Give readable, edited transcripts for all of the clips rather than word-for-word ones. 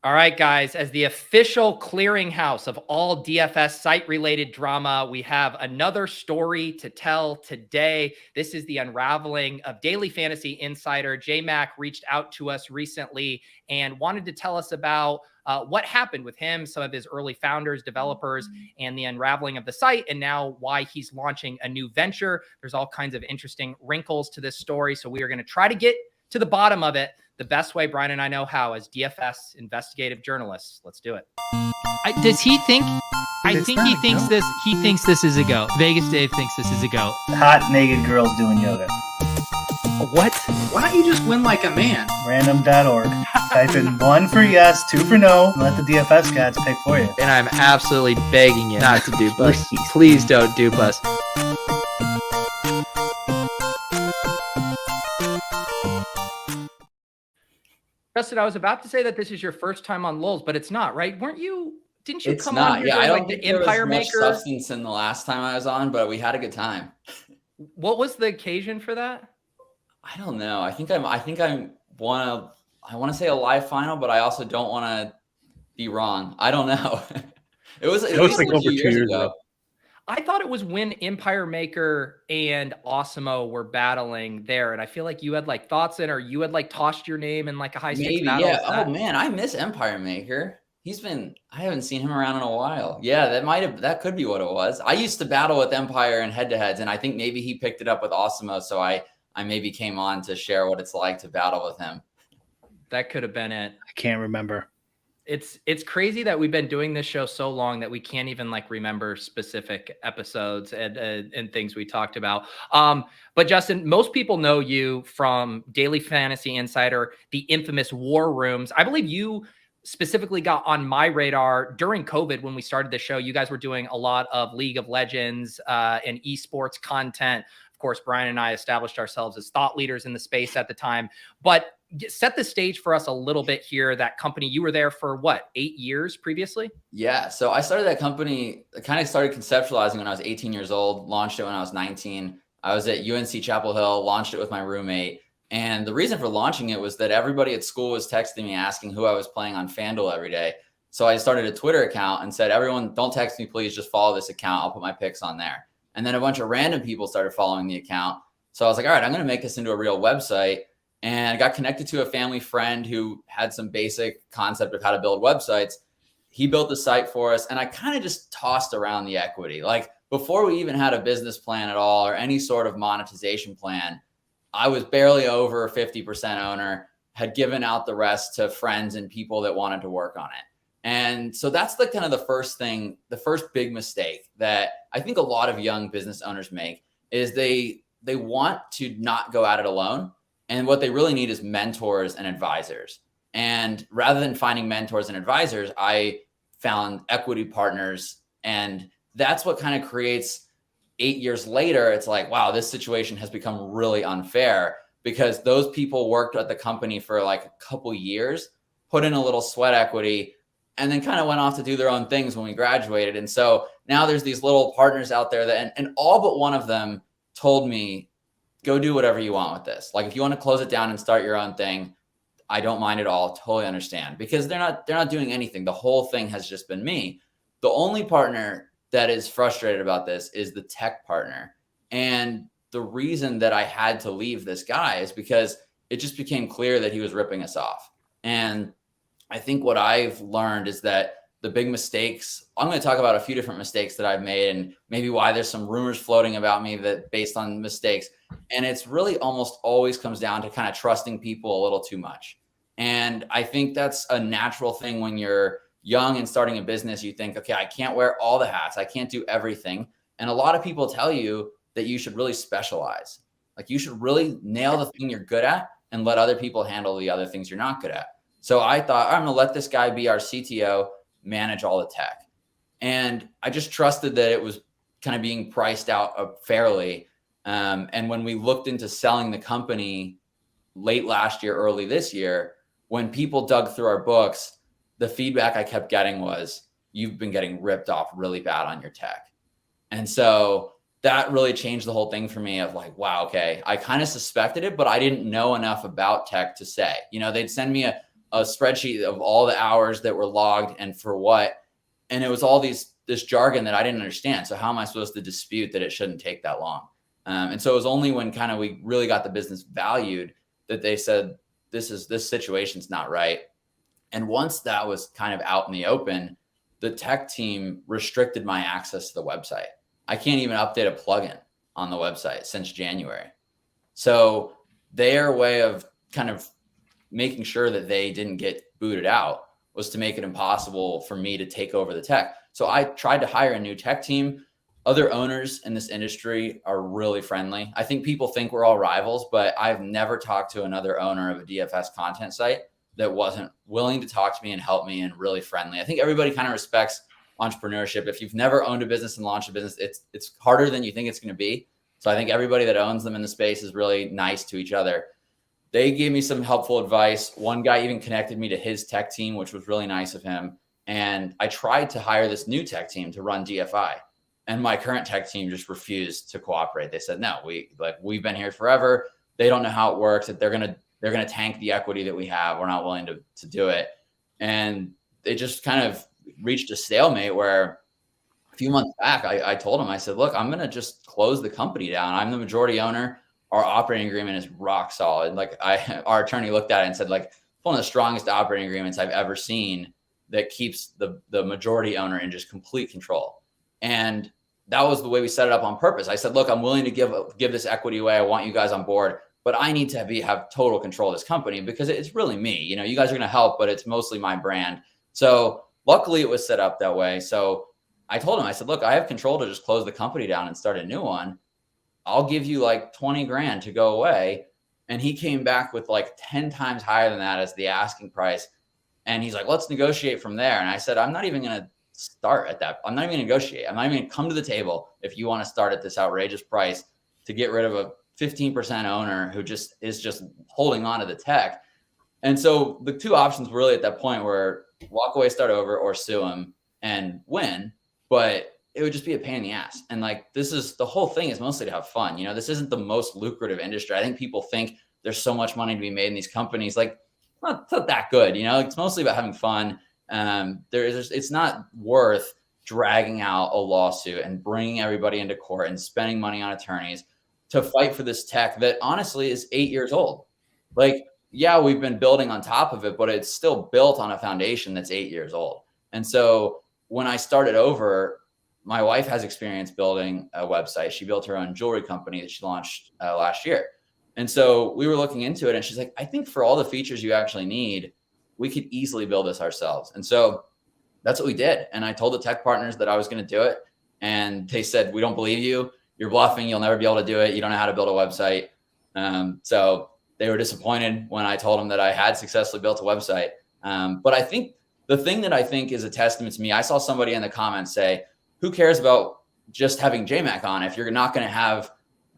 All right, guys, as the official clearinghouse of all DFS site-related drama, we have another story to tell today. This is the unraveling of Daily Fantasy Insider. J-Mac reached out to us recently and wanted to tell us about what happened with him, some of his early founders, developers, and the unraveling of the site, and now why he's launching a new venture. There's all kinds of interesting wrinkles to this story, so we are going to try to get to the bottom of it the best way Brian and I know how as DFS investigative journalists. Let's do it. Does he think? I think he thinks this. He thinks this is a go. Vegas Dave thinks this is a go. Hot naked girls doing yoga. What? Why don't you just win like a man? Random.org. Type in 1 for yes, 2 for no, and let the DFS cats pick for you. And I'm absolutely begging you not to dupe us. Please don't dupe us. Justin, I was about to say that this is your first time on lolz, but it's not, right? Didn't you it's come not. on here Yeah, doing, I don't like think the there Empire was much Maker? substance in the last time I was on, but we had a good time. What was the occasion for that? I don't know. I want to say a live final, but I also don't want to be wrong. I don't know. It was like over 2 years ago. I thought it was when Empire Maker and Osimo were battling there, and I feel like you had like thoughts in, or you had like tossed your name in like a high stakes battle. Yeah. Oh man, I miss Empire Maker. I haven't seen him around in a while. Yeah, that could be what it was. I used to battle with Empire in head-to-heads, and I think maybe he picked it up with Osimo, so I maybe came on to share what it's like to battle with him. That could have been it. I can't remember. It's crazy that we've been doing this show so long that we can't even like remember specific episodes and things we talked about. But Justin, most people know you from Daily Fantasy Insider, the infamous War Rooms. I believe you specifically got on my radar during COVID when we started the show. You guys were doing a lot of League of Legends and esports content. Of course, Brian and I established ourselves as thought leaders in the space at the time, but set the stage for us a little bit here. That company, you were there for what, 8 years previously? Yeah. So I started that company, kind of started conceptualizing when I was 18 years old, launched it when I was 19. I was at UNC Chapel Hill, launched it with my roommate. And the reason for launching it was that everybody at school was texting me asking who I was playing on FanDuel every day. So I started a Twitter account and said, everyone, don't text me, please just follow this account. I'll put my picks on there. And then a bunch of random people started following the account. So I was like, all right, I'm going to make this into a real website. And I got connected to a family friend who had some basic concept of how to build websites. He built the site for us, and I kind of just tossed around the equity. Like before we even had a business plan at all or any sort of monetization plan, I was barely over 50% owner, had given out the rest to friends and people that wanted to work on it. And so that's the kind of the first thing, the first big mistake that I think a lot of young business owners make is they want to not go at it alone. And what they really need is mentors and advisors. And rather than finding mentors and advisors, I found equity partners. And that's what kind of creates 8 years later. It's like, wow, this situation has become really unfair because those people worked at the company for like a couple years, put in a little sweat equity, and then kind of went off to do their own things when we graduated. And so now there's these little partners out there that, and all but one of them told me, go do whatever you want with this. Like if you want to close it down and start your own thing, I don't mind at all. Totally understand, because they're not doing anything. The whole thing has just been me. The only partner that is frustrated about this is the tech partner. And the reason that I had to leave this guy is because it just became clear that he was ripping us off. And I think what I've learned is that the big mistakes, I'm going to talk about a few different mistakes that I've made and maybe why there's some rumors floating about me that based on mistakes. And it's really almost always comes down to kind of trusting people a little too much. And I think that's a natural thing when you're young and starting a business. You think, okay, I can't wear all the hats. I can't do everything. And a lot of people tell you that you should really specialize. Like you should really nail the thing you're good at and let other people handle the other things you're not good at. So I thought, I'm going to let this guy be our CTO, manage all the tech. And I just trusted that it was kind of being priced out fairly. And when we looked into selling the company late last year, early this year, when people dug through our books, the feedback I kept getting was, you've been getting ripped off really bad on your tech. And so that really changed the whole thing for me of like, wow, okay, I kind of suspected it, but I didn't know enough about tech to say. You know, they'd send me a a spreadsheet of all the hours that were logged and for what. And it was all this jargon that I didn't understand. So how am I supposed to dispute that it shouldn't take that long? And so it was only when kind of we really got the business valued that they said, this situation's not right. And once that was kind of out in the open, the tech team restricted my access to the website. I can't even update a plugin on the website since January. So their way of kind of making sure that they didn't get booted out was to make it impossible for me to take over the tech. So I tried to hire a new tech team. Other owners in this industry are really friendly. I think people think we're all rivals, but I've never talked to another owner of a DFS content site that wasn't willing to talk to me and help me and really friendly. I think everybody kind of respects entrepreneurship. If you've never owned a business and launched a business, it's harder than you think it's going to be. So I think everybody that owns them in the space is really nice to each other. They gave me some helpful advice. One guy even connected me to his tech team, which was really nice of him. And I tried to hire this new tech team to run DFI. And my current tech team just refused to cooperate. They said, no, we've been here forever. They don't know how it works, that they're gonna tank the equity that we have. We're not willing to do it. And they just kind of reached a stalemate where a few months back, I told them, I said, look, I'm gonna just close the company down. I'm the majority owner. Our operating agreement is rock solid. Like our attorney looked at it and said, like, one of the strongest operating agreements I've ever seen that keeps the majority owner in just complete control. And that was the way we set it up on purpose. I said, look, I'm willing to give this equity away. I want you guys on board, but I need to have total control of this company because it's really me. You know, you guys are going to help, but it's mostly my brand. So luckily it was set up that way. So I told him, I said, look, I have control to just close the company down and start a new one. I'll give you like 20 grand to go away. And he came back with like 10 times higher than that as the asking price. And he's like, let's negotiate from there. And I said, I'm not even going to start at that. I'm not even going to negotiate. I'm not even going to come to the table if you want to start at this outrageous price to get rid of a 15% owner who is just holding on to the tech. And so the two options were really at that point were walk away, start over, or sue him and win. But it would just be a pain in the ass. And like, the whole thing is mostly to have fun. You know, this isn't the most lucrative industry. I think people think there's so much money to be made in these companies. Like, it's not that good. You know, it's mostly about having fun. It's not worth dragging out a lawsuit and bringing everybody into court and spending money on attorneys to fight for this tech that honestly is 8 years old. Like, yeah, we've been building on top of it, but it's still built on a foundation that's 8 years old. And so when I started over, my wife has experience building a website. She built her own jewelry company that she launched last year. And so we were looking into it and she's like, I think for all the features you actually need, we could easily build this ourselves. And so that's what we did. And I told the tech partners that I was going to do it. And they said, we don't believe you. You're bluffing. You'll never be able to do it. You don't know how to build a website. So they were disappointed when I told them that I had successfully built a website. But I think the thing that I think is a testament to me, I saw somebody in the comments say, who cares about just having JMac on if you're not going to have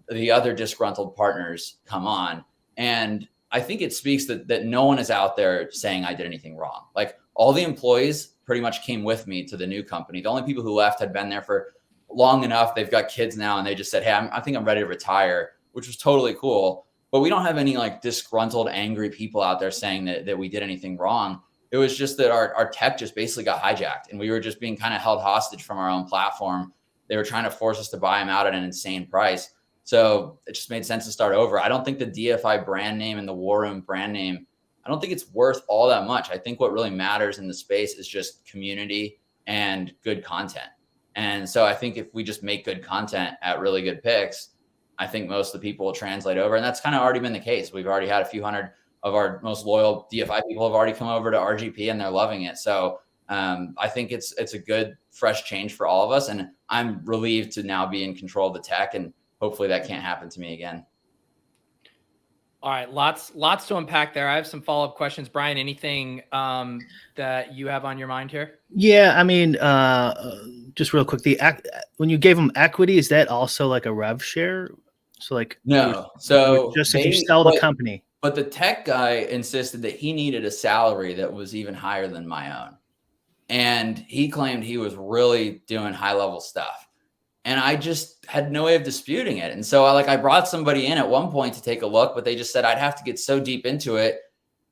the other disgruntled partners come on? And I think it speaks that no one is out there saying I did anything wrong. Like, all the employees pretty much came with me to the new company. The only people who left had been there for long enough. They've got kids now, and they just said, hey, I think I'm ready to retire, which was totally cool. But we don't have any like disgruntled, angry people out there saying that we did anything wrong. It was just that our tech just basically got hijacked, and we were just being kind of held hostage from our own platform. They were trying to force us to buy them out at an insane price. So it just made sense to start over. I don't think the DFI brand name and the War Room brand name, I don't think it's worth all that much. I think what really matters in the space is just community and good content. And so I think if we just make good content at really good picks, I think most of the people will translate over. And that's kind of already been the case. We've already had a few hundred of our most loyal DFI people have already come over to RGP and they're loving it. So I think it's a good, fresh change for all of us. And I'm relieved to now be in control of the tech, and hopefully that can't happen to me again. All right. Lots to unpack there. I have some follow-up questions. Brian, anything that you have on your mind here? Yeah, I mean, just real quick, when you gave them equity, is that also like a rev share? So like, no. So just if you sell the company. But the tech guy insisted that he needed a salary that was even higher than my own. And he claimed he was really doing high-level stuff. And I just had no way of disputing it. And so I brought somebody in at one point to take a look, but they just said I'd have to get so deep into it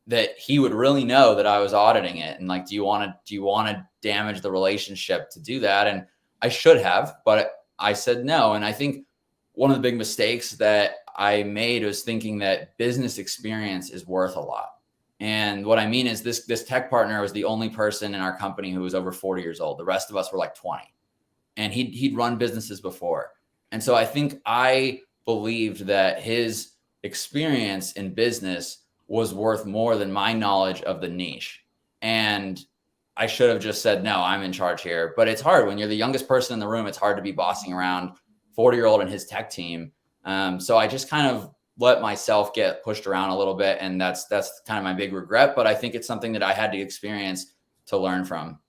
that he would really know that I was auditing it. And like, do you want to damage the relationship to do that? And I should have, but I said no. And I think one of the big mistakes that I made was thinking that business experience is worth a lot. And what I mean is this tech partner was the only person in our company who was over 40 years old. The rest of us were like 20, and he'd run businesses before. And so I think I believed that his experience in business was worth more than my knowledge of the niche. And I should have just said, no, I'm in charge here. But it's hard when you're the youngest person in the room. It's hard to be bossing around 40-year-old and his tech team. So I just kind of let myself get pushed around a little bit. And that's kind of my big regret. But I think it's something that I had to experience to learn from.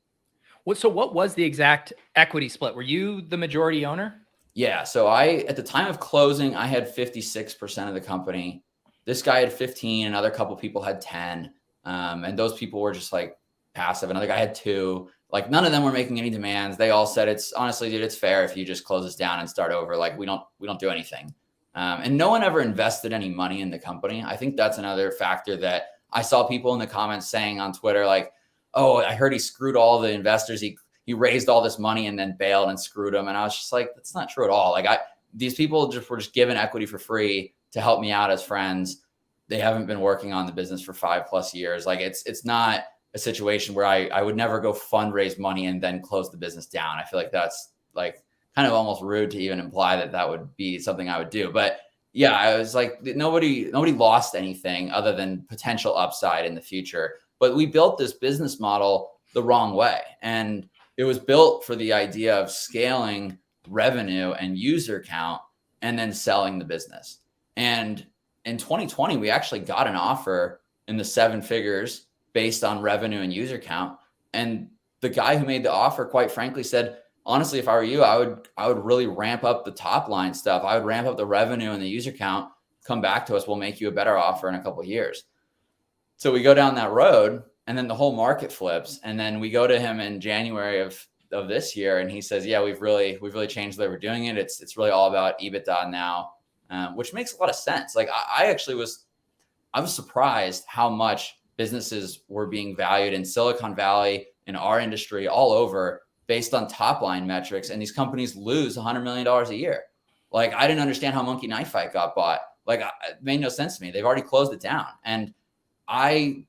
So what was the exact equity split? Were you the majority owner? Yeah. So at the time of closing, I had 56% of the company. This guy had 15, another couple people had 10. And those people were just like passive. Another guy had 2. Like none of them were making any demands. They all said, it's honestly, dude, it's fair if you just close us down and start over. Like we don't do anything. And no one ever invested any money in the company. I think that's another factor that I saw people in the comments saying on Twitter, like, oh, I heard he screwed all the investors. He raised all this money and then bailed and screwed them. And I was just like, that's not true at all. Like these people were just given equity for free to help me out as friends. They haven't been working on the business for 5+ years. Like it's not a situation where I would never go fundraise money and then close the business down. I feel like that's like kind of almost rude to even imply that would be something I would do. But yeah, I was like, nobody lost anything other than potential upside in the future. But we built this business model the wrong way. And it was built for the idea of scaling revenue and user count and then selling the business. And in 2020, we actually got an offer in the 7 figures based on revenue and user count. And the guy who made the offer, quite frankly, said, honestly, if I were you, I would really ramp up the top line stuff. I would ramp up the revenue and the user count, come back to us. We'll make you a better offer in a couple of years. So we go down that road and then the whole market flips. And then we go to him in January of this year. And he says, yeah, we've really changed the way we're doing it. It's really all about EBITDA now, which makes a lot of sense. Like I was surprised how much businesses were being valued in Silicon Valley, in our industry, all over, based on top line metrics. And these companies lose $100 million a year. Like I didn't understand how Monkey Knife Fight got bought. Like it made no sense to me. They've already closed it down. And I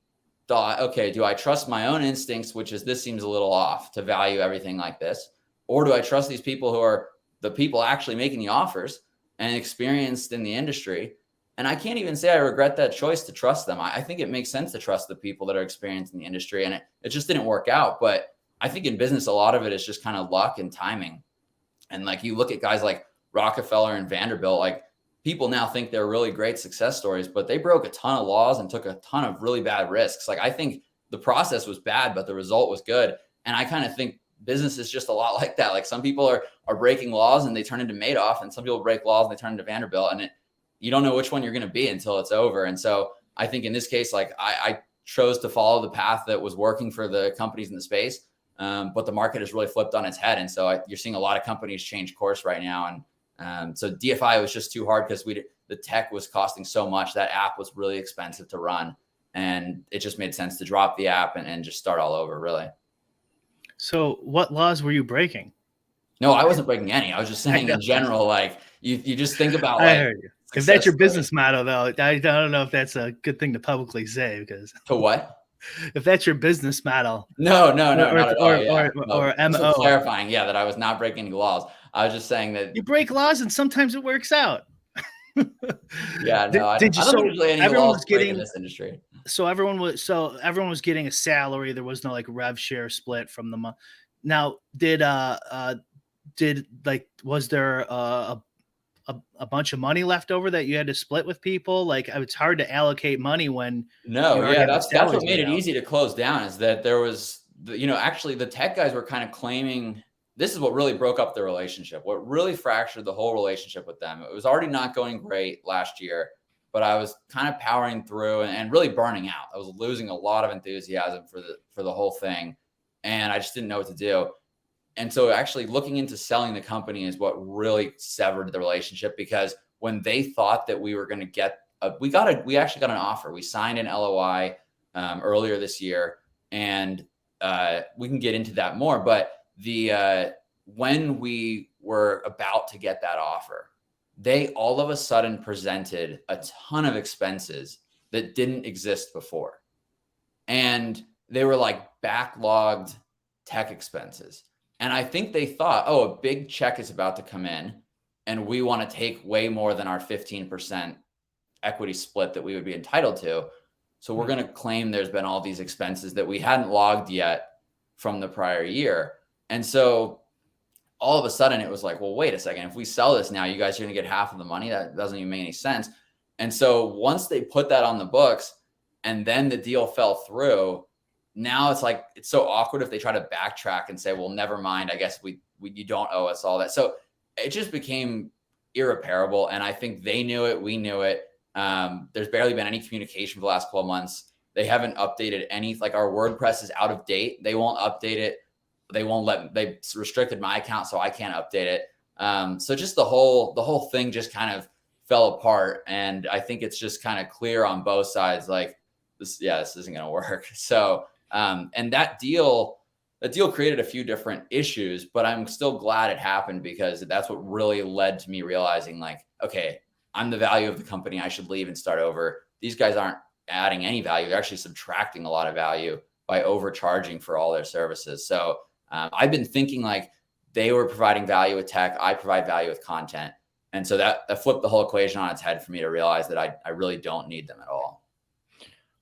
thought, okay, do I trust my own instincts, which is this seems a little off to value everything like this? Or do I trust these people who are the people actually making the offers and experienced in the industry? And I can't even say I regret that choice to trust them. I think it makes sense to trust the people that are experienced in the industry. And it just didn't work out. But I think in business, a lot of it is just kind of luck and timing. And like you look at guys like Rockefeller and Vanderbilt, like people now think they're really great success stories, but they broke a ton of laws and took a ton of really bad risks. Like I think the process was bad, but the result was good. And I kind of think business is just a lot like that. Like some people are breaking laws and they turn into Madoff, and some people break laws and they turn into Vanderbilt, and you don't know which one you're going to be until it's over. And so I think in this case, like I chose to follow the path that was working for the companies in the space. But the market has really flipped on its head. And so you're seeing a lot of companies change course right now. And so DFI was just too hard because the tech was costing so much. That app was really expensive to run. And it just made sense to drop the app and just start all over, really. So what laws were you breaking? No, I wasn't breaking any. I was just saying in general, like you just think about I like, heard you. If that's your business model, though, I don't know if that's a good thing to publicly say, because to what? If that's your business model, no, not at all. Or MO. Clarifying, that I was not breaking any laws. I was just saying that you break laws and sometimes it works out. Yeah, no, I don't usually any everyone laws was getting in this industry. So everyone was getting a salary. There was no like rev share split from the month. Now, was there a bunch of money left over that you had to split with people? Like it's hard to allocate money when that's what made it easy to close down, is that there was actually the tech guys were kind of claiming this is what really broke up the relationship, what really fractured the whole relationship with them. It was already not going great last year, but I was kind of powering through and really burning out. I was losing a lot of enthusiasm for the whole thing, and I just didn't know what to do. And so actually looking into selling the company is what really severed the relationship, because when they thought that we were going to get we actually got an offer. We signed an LOI earlier this year. And we can get into that more. But when we were about to get that offer, they all of a sudden presented a ton of expenses that didn't exist before. And they were like backlogged tech expenses. And I think they thought, oh, a big check is about to come in and we want to take way more than our 15% equity split that we would be entitled to. So we're going to claim there's been all these expenses that we hadn't logged yet from the prior year. And so all of a sudden it was like, well, wait a second. If we sell this now, you guys are going to get half of the money. That doesn't even make any sense. And so once they put that on the books and then the deal fell through, now it's like, it's so awkward if they try to backtrack and say, well, never mind. I guess you don't owe us all that. So it just became irreparable. And I think they knew it. We knew it. There's barely been any communication for the last 12 months. They haven't updated any, like our WordPress is out of date. They won't update it. They restricted my account, so I can't update it. So just the whole thing just kind of fell apart. And I think it's just kind of clear on both sides, like this isn't going to work. So, and that deal created a few different issues, but I'm still glad it happened because that's what really led to me realizing like, okay, I'm the value of the company. I should leave and start over. These guys aren't adding any value. They're actually subtracting a lot of value by overcharging for all their services. So I've been thinking like they were providing value with tech. I provide value with content. And so that flipped the whole equation on its head for me to realize that I really don't need them at all.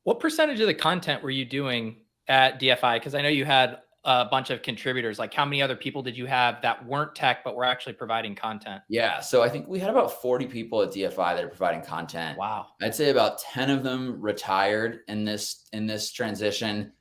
What percentage of the content were you doing at DFI? Because I know you had a bunch of contributors. Like how many other people did you have that weren't tech, but were actually providing content? Yeah. So I think we had about 40 people at DFI that are providing content. Wow. I'd say about 10 of them retired in this transition.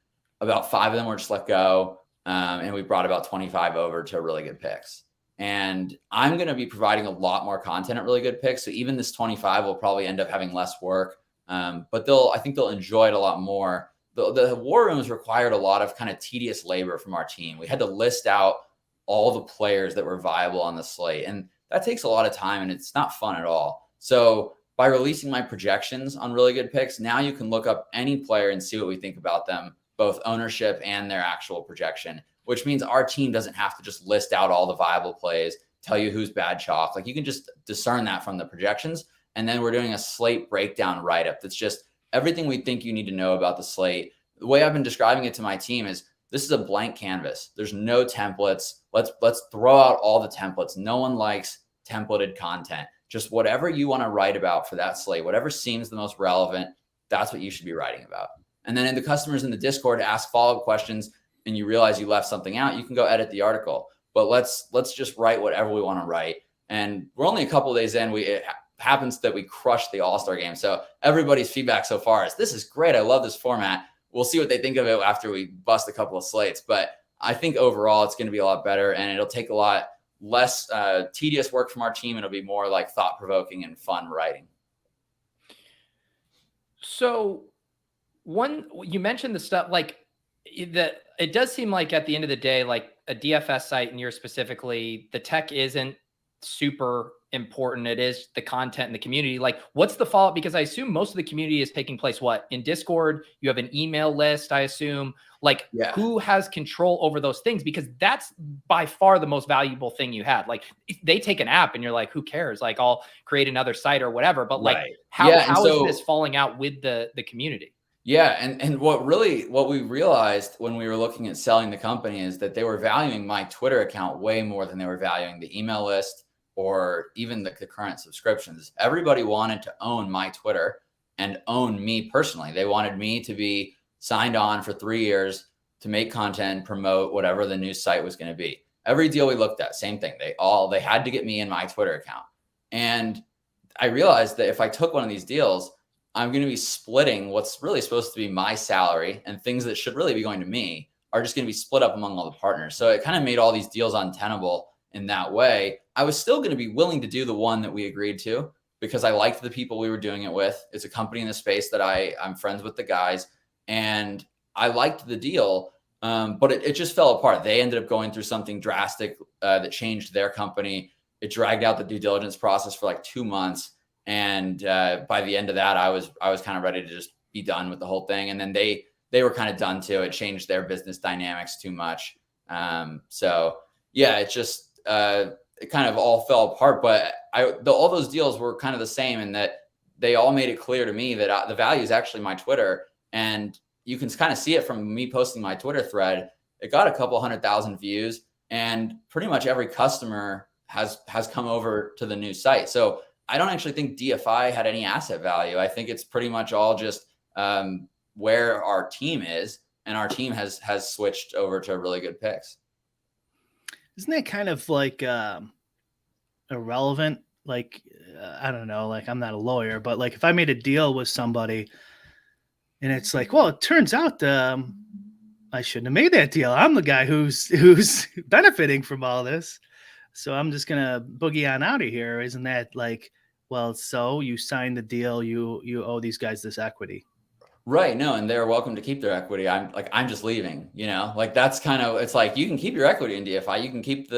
About 5 of them were just let go. And we brought about 25 over to Really Good Picks. And I'm going to be providing a lot more content at Really Good Picks. So even this 25 will probably end up having less work. But I think they'll enjoy it a lot more. The war rooms required a lot of kind of tedious labor from our team. We had to list out all the players that were viable on the slate. And that takes a lot of time and it's not fun at all. So by releasing my projections on Really Good Picks, now you can look up any player and see what we think about them, both ownership and their actual projection, which means our team doesn't have to just list out all the viable plays, tell you who's bad chalk. Like you can just discern that from the projections. And then we're doing a slate breakdown write-up that's just everything we think you need to know about the slate. The way I've been describing it to my team is this is a blank canvas. There's no templates. Let's throw out all the templates. No one likes templated content. Just whatever you want to write about for that slate, whatever seems the most relevant, that's what you should be writing about. And then the customers in the Discord ask follow-up questions and you realize you left something out, you can go edit the article. But let's just write whatever we want to write. And we're only a couple of days in. It happens that we crushed the All-Star game. So everybody's feedback so far is, this is great. I love this format. We'll see what they think of it after we bust a couple of slates. But I think overall it's going to be a lot better and it'll take a lot less tedious work from our team. It'll be more like thought-provoking and fun writing. So you mentioned the stuff like that. It does seem like at the end of the day, like a DFS site and you're specifically, the tech isn't super important. It is the content and the community. Like what's the follow-up? Because I assume most of the community is taking place, in Discord, you have an email list, I assume. Like who has control over those things? Because that's by far the most valuable thing you had. Like they take an app and you're like, who cares? Like I'll create another site or whatever. But like how is this falling out with the community? Yeah. And what we realized when we were looking at selling the company is that they were valuing my Twitter account way more than they were valuing the email list or even the current subscriptions. Everybody wanted to own my Twitter and own me personally. They wanted me to be signed on for 3 years to make content, promote whatever the new site was going to be. Every deal we looked at, same thing. They had to get me in my Twitter account. And I realized that if I took one of these deals, I'm going to be splitting what's really supposed to be my salary and things that should really be going to me are just going to be split up among all the partners. So it kind of made all these deals untenable in that way. I was still going to be willing to do the one that we agreed to because I liked the people we were doing it with. It's a company in the space that I'm friends with the guys and I liked the deal. But it just fell apart. They ended up going through something drastic that changed their company. It dragged out the due diligence process for like 2 months. And by the end of that, I was kind of ready to just be done with the whole thing. And then they were kind of done too. It changed their business dynamics too much. So yeah, it just, it kind of all fell apart, but all those deals were kind of the same in that they all made it clear to me that the value is actually my Twitter. And you can kind of see it from me posting my Twitter thread. It got a couple 100,000 views, and pretty much every customer has come over to the new site. So I don't actually think DFI had any asset value. I think it's pretty much all just where our team is, and our team has switched over to really good picks. Isn't that kind of like irrelevant? Like, I don't know, like I'm not a lawyer, but like if I made a deal with somebody and it's like, well, it turns out I shouldn't have made that deal. I'm the guy who's benefiting from all this. So I'm just going to boogie on out of here. Isn't that like, well, so you signed the deal, you owe these guys this equity. Right. No, and they're welcome to keep their equity. I'm just leaving, like that's kind of, it's like, you can keep your equity in DFI. You can keep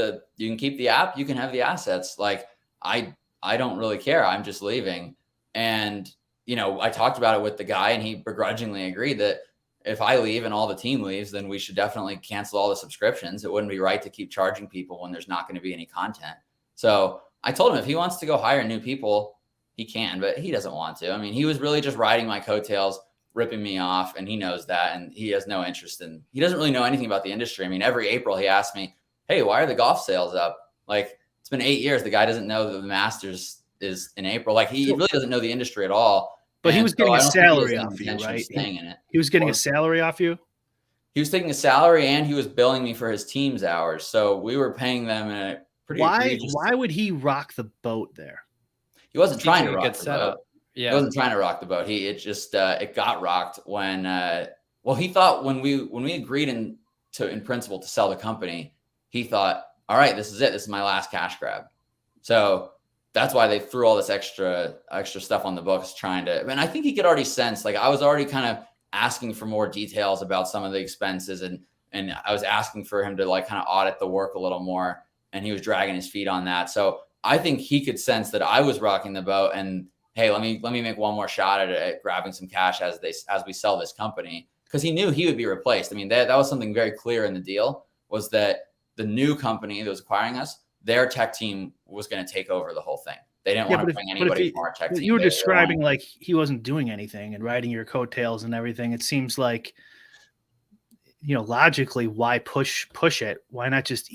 the app, you can have the assets. Like I don't really care. I'm just leaving. And, I talked about it with the guy, and he begrudgingly agreed that if I leave and all the team leaves, then we should definitely cancel all the subscriptions. It wouldn't be right to keep charging people when there's not going to be any content. So I told him if he wants to go hire new people, he can, but he doesn't want to. I mean, he was really just riding my coattails, ripping me off, and he knows that, and he has no interest he doesn't really know anything about the industry. I mean, every April he asks me, hey, why are the golf sales up? Like, it's been 8 years. The guy doesn't know that the Masters is in April. Like, he really doesn't know the industry at all. But he was getting a salary off you, right? He was getting a salary off you? He was taking a salary, and he was billing me for his team's hours. So we were paying them in a pretty egregious... Why would he rock the boat there? He wasn't trying to rock the boat. Yeah. He wasn't trying to rock the boat. It got rocked when, he thought when we agreed in principle to sell the company, he thought, all right, this is it. This is my last cash grab. So that's why they threw all this extra stuff on the books and I think he could already sense, like I was already kind of asking for more details about some of the expenses, and I was asking for him to like kind of audit the work a little more, and he was dragging his feet on that. So I think he could sense that I was rocking the boat, and hey, let me make one more shot at grabbing some cash as we sell this company, because he knew he would be replaced. I mean, that was something very clear in the deal, was that the new company that was acquiring us, their tech team was going to take over the whole thing. They didn't want to bring anybody from our tech team. You were describing like he wasn't doing anything and riding your coattails and everything. It seems like, logically, why push it? Why not just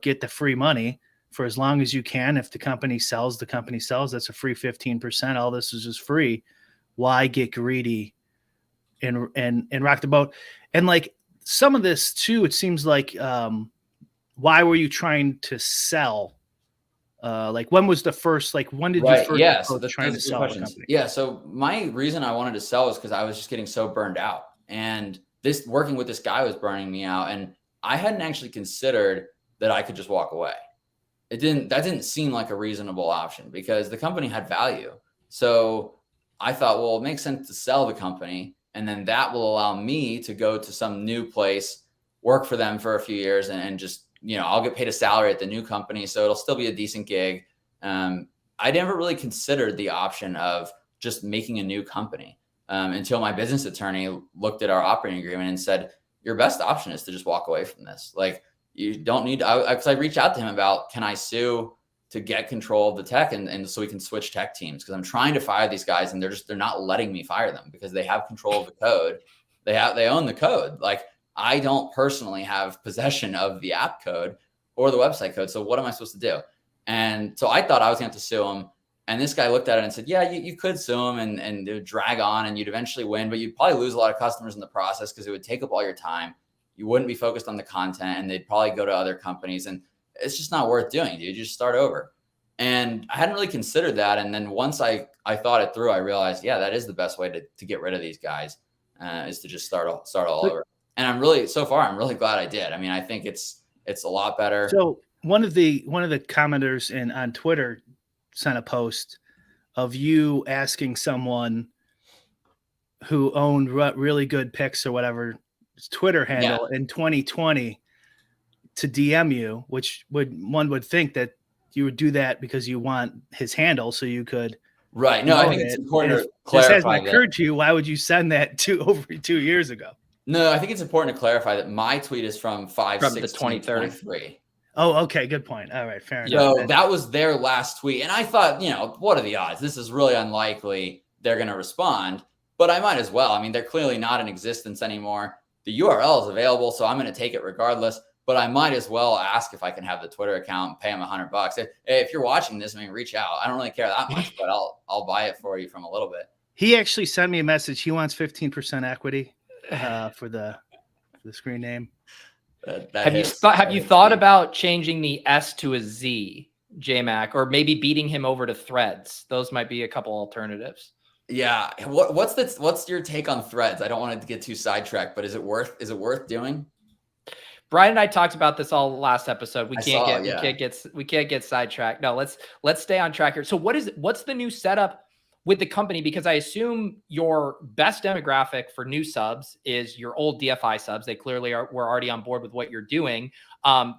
get the free money for as long as you can? If the company sells, that's a free 15%. All this is just free. Why get greedy and rock the boat? And like some of this too, it seems like, why were you trying to sell? Like when was the first, like when did you first so trying to sell the company? Yeah. So my reason I wanted to sell is because I was just getting so burned out, and working with this guy was burning me out. And I hadn't actually considered that I could just walk away. That didn't seem like a reasonable option because the company had value. So I thought, well, it makes sense to sell the company, and then that will allow me to go to some new place, work for them for a few years, and just, I'll get paid a salary at the new company. So it'll still be a decent gig. I never really considered the option of just making a new company until my business attorney looked at our operating agreement and said, your best option is to just walk away from this. Like, you don't need, because I reached out to him about, can I sue to get control of the tech and so we can switch tech teams? Because I'm trying to fire these guys, and they're not letting me fire them because they have control of the code. They own the code. Like, I don't personally have possession of the app code or the website code. So what am I supposed to do? And so I thought I was going to have to sue him. And this guy looked at it and said, yeah, you could sue him and it would drag on and you'd eventually win, but you'd probably lose a lot of customers in the process because it would take up all your time. You wouldn't be focused on the content, and they'd probably go to other companies, and it's just not worth doing, dude. You just start over. And I hadn't really considered that. And then once I thought it through, I realized, yeah, that is the best way to get rid of these guys, is to just start all over. And I'm really glad I did. I mean, I think it's a lot better. So one of the commenters on Twitter sent a post of you asking someone who owned really good picks or whatever Twitter handle in 2020 to DM you, which one would think that you would do that because you want his handle so you could Right. No, I think it's important to this hasn't clarify that. occurred to you. Why would you send that over 2 years ago? No, I think it's important to clarify that my tweet is from From the 5/16/23. 23rd. Oh, okay. Good point. All right. Fair So enough. that was their last tweet. And I thought, what are the odds? This is really unlikely they're going to respond, but I might as well. I mean, they're clearly not in existence anymore. The URL is available, so I'm going to take it regardless, but I might as well ask if I can have the Twitter account, pay them $100. If you're watching this, I mean, reach out. I don't really care that much, but I'll buy it for you from a little bit. He actually sent me a message. He wants 15% equity for the screen name. Have you thought about changing the S to a Z, JMac, or maybe beating him over to Threads? Those might be a couple alternatives. Yeah. What's your take on Threads? I don't want it to get too sidetracked, but is it worth doing? Brian and I talked about this all last episode. We can't get sidetracked. No, let's stay on track here. So what's the new setup with the company? Because I assume your best demographic for new subs is your old DFI subs. They clearly were already on board with what you're doing.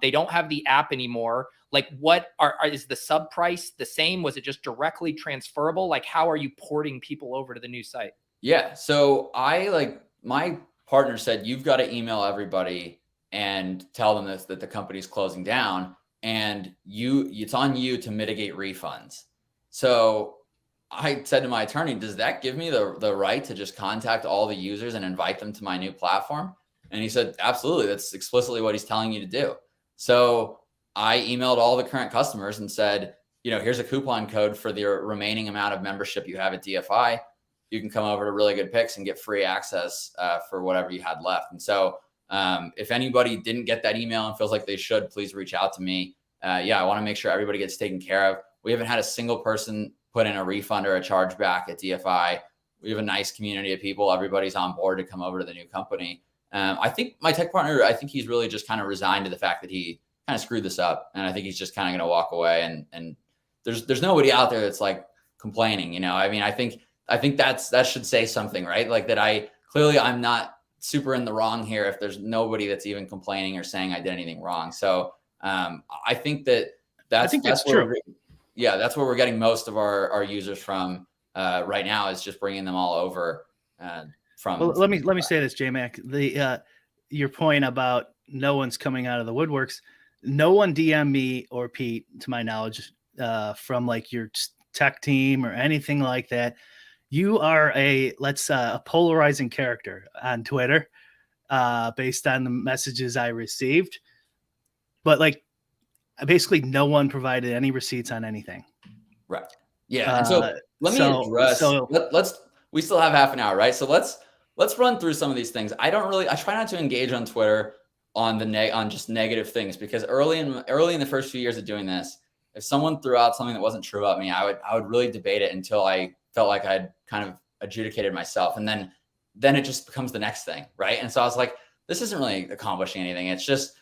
They don't have the app anymore. Like, is the sub price the same? Was it just directly transferable? Like, how are you porting people over to the new site? Yeah. So my partner said, you've got to email everybody and tell them that the company's closing down, and it's on you to mitigate refunds. So I said to my attorney, does that give me the right to just contact all the users and invite them to my new platform? And he said, absolutely. That's explicitly what he's telling you to do. So I emailed all the current customers and said, here's a coupon code for the remaining amount of membership you have at DFI. You can come over to Really Good Picks and get free access for whatever you had left. And so if anybody didn't get that email and feels like they should, please reach out to me. I want to make sure everybody gets taken care of. We haven't had a single person put in a refund or a chargeback at DFI. We have a nice community of people. Everybody's on board to come over to the new company. I think my tech partner, he's really just kind of resigned to the fact that he kind of screwed this up. And I think he's just kind of going to walk away. And there's nobody out there that's like complaining, I mean, I think that should say something, right? Like that I'm not super in the wrong here if there's nobody that's even complaining or saying I did anything wrong. So I think that's true. That's where we're getting most of our users from right now, is just bringing them all over from. Well, let me say this, JMac. Your point about no one's coming out of the woodworks. No one DM me or Pete, to my knowledge, from like your tech team or anything like that. You are a polarizing character on Twitter, based on the messages I received. But like, basically, no one provided any receipts on anything. Right. Yeah. And so let me address. We still have half an hour, right? So let's run through some of these things. I try not to engage on Twitter on just negative things, because early in the first few years of doing this, if someone threw out something that wasn't true about me, I would really debate it until I felt like I'd kind of adjudicated myself. And then it just becomes the next thing. Right. And so I was like, this isn't really accomplishing anything. It's just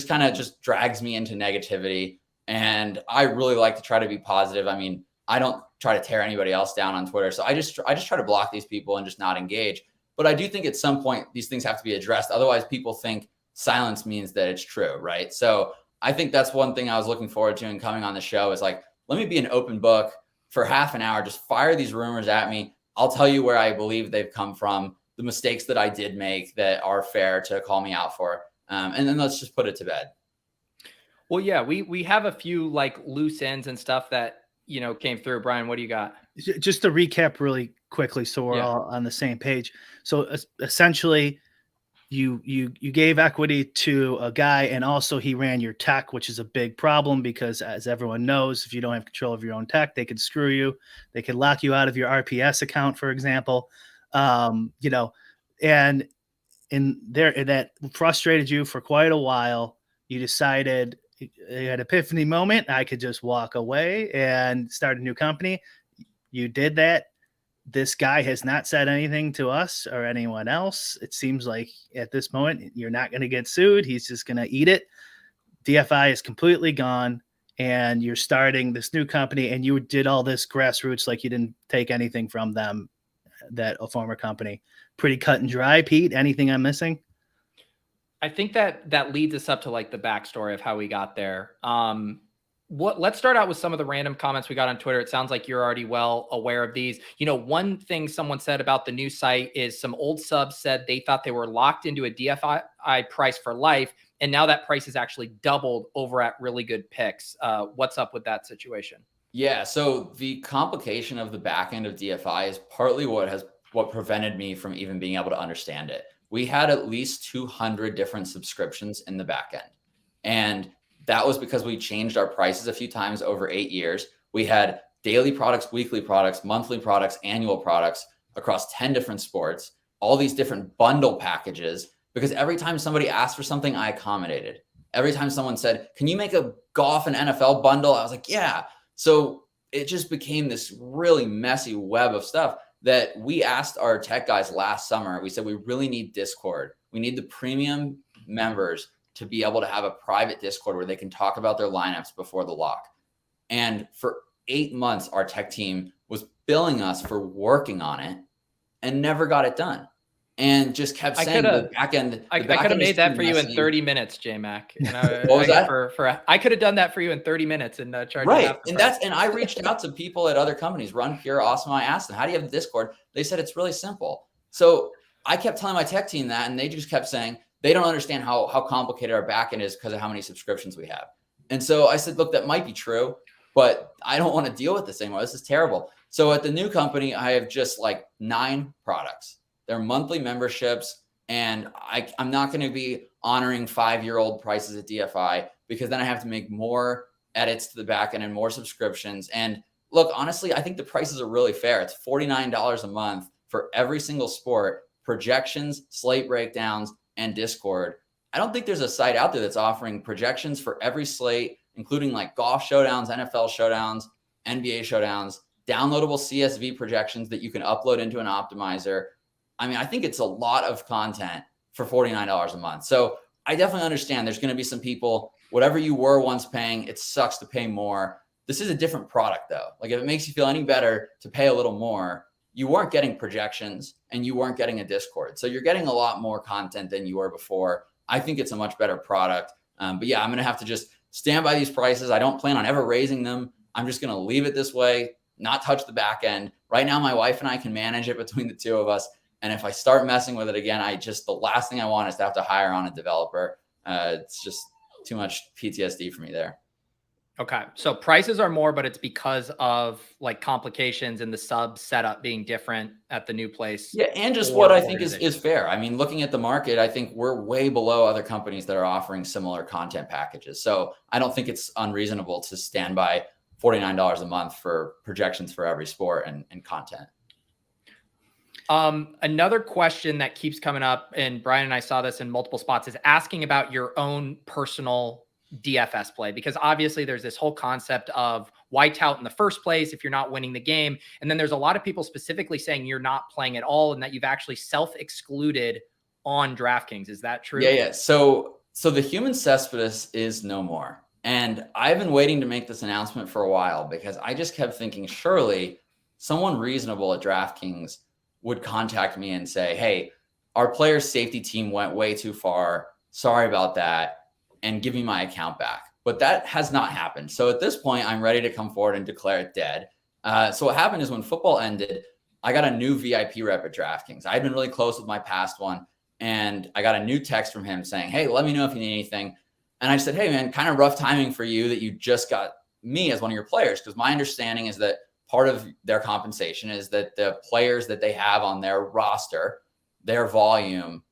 kind of just drags me into negativity. And I really like to try to be positive. I mean, I don't try to tear anybody else down on Twitter. So I just try to block these people and just not engage. But I do think at some point these things have to be addressed. Otherwise, people think silence means that it's true. Right. So I think that's one thing I was looking forward to in coming on the show, is like, let me be an open book for half an hour. Just fire these rumors at me. I'll tell you where I believe they've come from, the mistakes that I did make that are fair to call me out for. And then let's just put it to bed. Well, yeah, we have a few like loose ends and stuff that, came through. Brian, what do you got? Just to recap really quickly, so we're all on the same page. So essentially, you gave equity to a guy, and also he ran your tech, which is a big problem, because as everyone knows, if you don't have control of your own tech, they could screw you. They could lock you out of your RPS account, for example. And that frustrated you for quite a while. You decided, you had an epiphany moment, I could just walk away and start a new company. You did that. This guy has not said anything to us or anyone else. It seems like at this moment, you're not going to get sued. He's just going to eat it. DFI is completely gone, and you're starting this new company, and you did all this grassroots, like you didn't take anything from them, a former company. Pretty cut and dry. Pete, anything I'm missing? I think that leads us up to like the backstory of how we got there. let's start out with some of the random comments we got on Twitter. It sounds like you're already well aware of these. One thing someone said about the new site is some old subs said they thought they were locked into a DFI price for life, and now that price is actually doubled over at Really Good Picks. What's up with that situation? Yeah, so the complication of the back end of DFI is partly what prevented me from even being able to understand it. We had at least 200 different subscriptions in the back end, and that was because we changed our prices a few times over 8 years. We had daily products, weekly products, monthly products, annual products across 10 different sports, all these different bundle packages, because every time somebody asked for something, I accommodated. Every time someone said, can you make a golf and NFL bundle? I was like, yeah. So it just became this really messy web of stuff that we asked our tech guys last summer. We said, we really need Discord. We need the premium members to be able to have a private Discord where they can talk about their lineups before the lock. And for 8 months, our tech team was billing us for working on it and never got it done. And just kept saying the back end. I could have made that for you in 30 minutes, J-Mac. What was that? I could have done that for you in 30 minutes and charged right. And I reached out to people at other companies, Run Pure, Awesome. I asked them, how do you have the Discord? They said it's really simple. So I kept telling my tech team that, and they just kept saying they don't understand how complicated our backend is because of how many subscriptions we have. And so I said, look, that might be true, but I don't want to deal with this anymore. This is terrible. So at the new company, I have just like 9 products. They're monthly memberships, and I'm not going to be honoring 5-year-old prices at DFI because then I have to make more edits to the back end and more subscriptions. And look, honestly, I think the prices are really fair. It's $49 a month for every single sport, projections, slate breakdowns, and Discord. I don't think there's a site out there that's offering projections for every slate, including like golf showdowns, NFL showdowns, NBA showdowns, downloadable CSV projections that you can upload into an optimizer. I mean, I think it's a lot of content for $49 a month. So I definitely understand there's going to be some people, whatever you were once paying, it sucks to pay more. This is a different product though. Like if it makes you feel any better to pay a little more, you weren't getting projections and you weren't getting a Discord. So you're getting a lot more content than you were before. I think it's a much better product. But yeah, I'm going to have to just stand by these prices. I don't plan on ever raising them. I'm just going to leave it this way, not touch the back end. Right now, my wife and I can manage it between the two of us. And if I start messing with it again, the last thing I want is to have to hire on a developer. It's just too much PTSD for me there. Okay. So prices are more, but it's because of like complications and the sub setup being different at the new place. Yeah. And just what I think is fair. I mean, looking at the market, I think we're way below other companies that are offering similar content packages. So I don't think it's unreasonable to stand by $49 a month for projections for every sport and content. Another question that keeps coming up, and Brian and I saw this in multiple spots, is asking about your own personal DFS play, because obviously there's this whole concept of why tout in the first place if you're not winning the game. And then there's a lot of people specifically saying you're not playing at all and that you've actually self-excluded on DraftKings. Is that true? Yeah. So the human cesspit is no more. And I've been waiting to make this announcement for a while because I just kept thinking, surely someone reasonable at DraftKings would contact me and say, hey, our player's safety team went way too far. Sorry about that. And give me my account back. But that has not happened. So at this point, I'm ready to come forward and declare it dead. So what happened is when football ended, I got a new VIP rep at DraftKings. I had been really close with my past one. And I got a new text from him saying, hey, let me know if you need anything. And I said, hey, man, kind of rough timing for you that you just got me as one of your players. Because my understanding is that part of their compensation is that the players that they have on their roster, their volume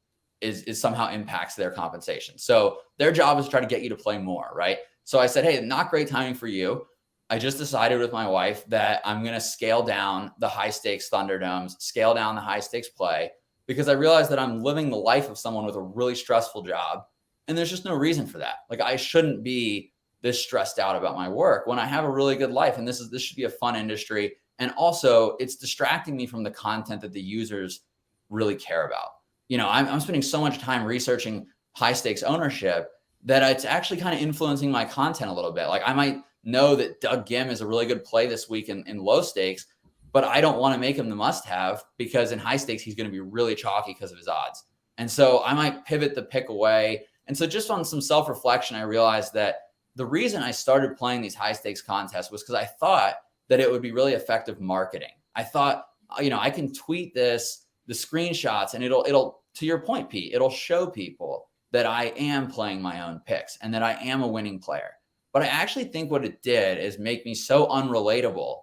is somehow impacts their compensation. So their job is to try to get you to play more, right? So I said, hey, not great timing for you. I just decided with my wife that I'm going to scale down the high stakes Thunderdomes, scale down the high stakes play, because I realized that I'm living the life of someone with a really stressful job. And there's just no reason for that. Like I shouldn't be this stressed out about my work when I have a really good life. And this should be a fun industry. And also it's distracting me from the content that the users really care about. You know, I'm spending so much time researching high stakes ownership that it's actually kind of influencing my content a little bit. Like I might know that Doug Gim is a really good play this week in low stakes, but I don't want to make him the must have because in high stakes, he's going to be really chalky because of his odds. And so I might pivot the pick away. And so just on some self-reflection, I realized that the reason I started playing these high stakes contests was because I thought that it would be really effective marketing. I thought, I can tweet the screenshots, and it'll, to your point, Pete, it'll show people that I am playing my own picks and that I am a winning player. But I actually think what it did is make me so unrelatable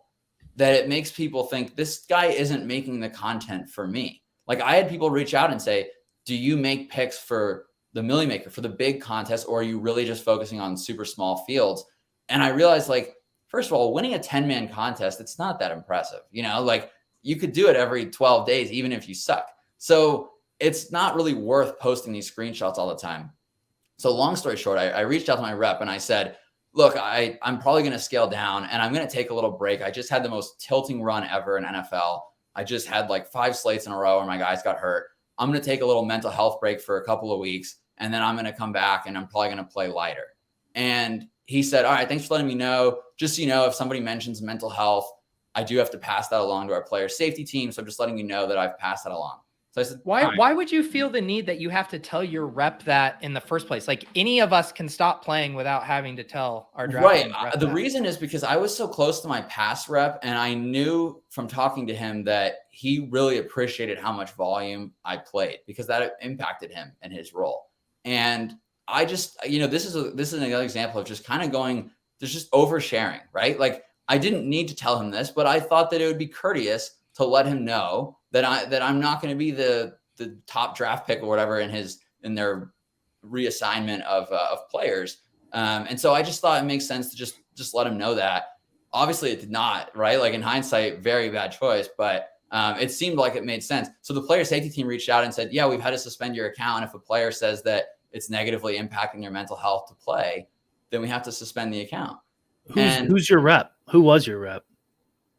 that it makes people think this guy isn't making the content for me. Like, I had people reach out and say, do you make picks for the Millie Maker, for the big contest, or are you really just focusing on super small fields? And I realized, like, first of all, winning a 10-man contest, it's not that impressive. Like, you could do it every 12 days, even if you suck. So it's not really worth posting these screenshots all the time. So long story short, I reached out to my rep and I said, look, I'm probably going to scale down and I'm going to take a little break. I just had the most tilting run ever in NFL. I just had like 5 slates in a row where my guys got hurt. I'm going to take a little mental health break for a couple of weeks, and then I'm going to come back and I'm probably going to play lighter. And he said, all right, thanks for letting me know. Just so you know, if somebody mentions mental health, I do have to pass that along to our player safety team. So I'm just letting you know that I've passed that along. So I said, why would you feel the need that you have to tell your rep that in the first place? Like, any of us can stop playing without having to tell our draft. Right. The reason is because I was so close to my pass rep, and I knew from talking to him that he really appreciated how much volume I played, because that impacted him and his role. And I just, this is another example of just kind of going, there's just oversharing, right? Like, I didn't need to tell him this, but I thought that it would be courteous to let him know that I'm not going to be the top draft pick or whatever in their reassignment of players. And so I just thought it makes sense to just let him know that. Obviously it did not, right? Like, in hindsight, very bad choice, but it seemed like it made sense. So the player safety team reached out and said, yeah, we've had to suspend your account. If a player says that it's negatively impacting their mental health to play, then we have to suspend the account. Who's your rep? Who was your rep?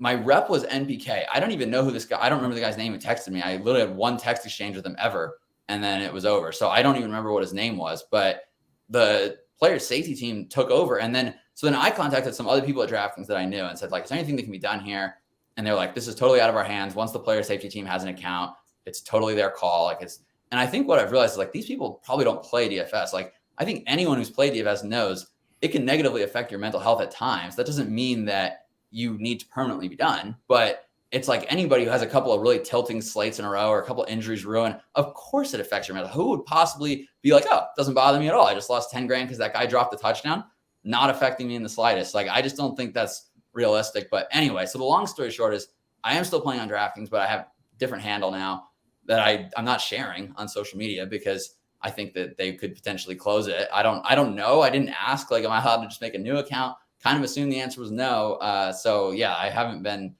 My rep was NPK. I don't even know who this guy, I don't remember the guy's name who texted me. I literally had one text exchange with him ever, and then it was over. So I don't even remember what his name was, but the player safety team took over. And then I contacted some other people at DraftKings that I knew and said, like, is there anything that can be done here? And they're like, this is totally out of our hands. Once the player safety team has an account, it's totally their call. And I think what I've realized is, like, these people probably don't play DFS. Like, I think anyone who's played DFS knows it can negatively affect your mental health at times. That doesn't mean that you need to permanently be done, but it's like anybody who has a couple of really tilting slates in a row or a couple of injuries ruin, of course it affects your mental. Who would possibly be like, oh, it doesn't bother me at all. I just lost 10 grand because that guy dropped the touchdown. Not affecting me in the slightest. Like, I just don't think that's realistic. But anyway, so the long story short is I am still playing on DraftKings, but I have a different handle now that I'm not sharing on social media because I think that they could potentially close it. I don't know. I didn't ask, like, am I allowed to just make a new account? Kind of assumed the answer was no. So yeah, I haven't been,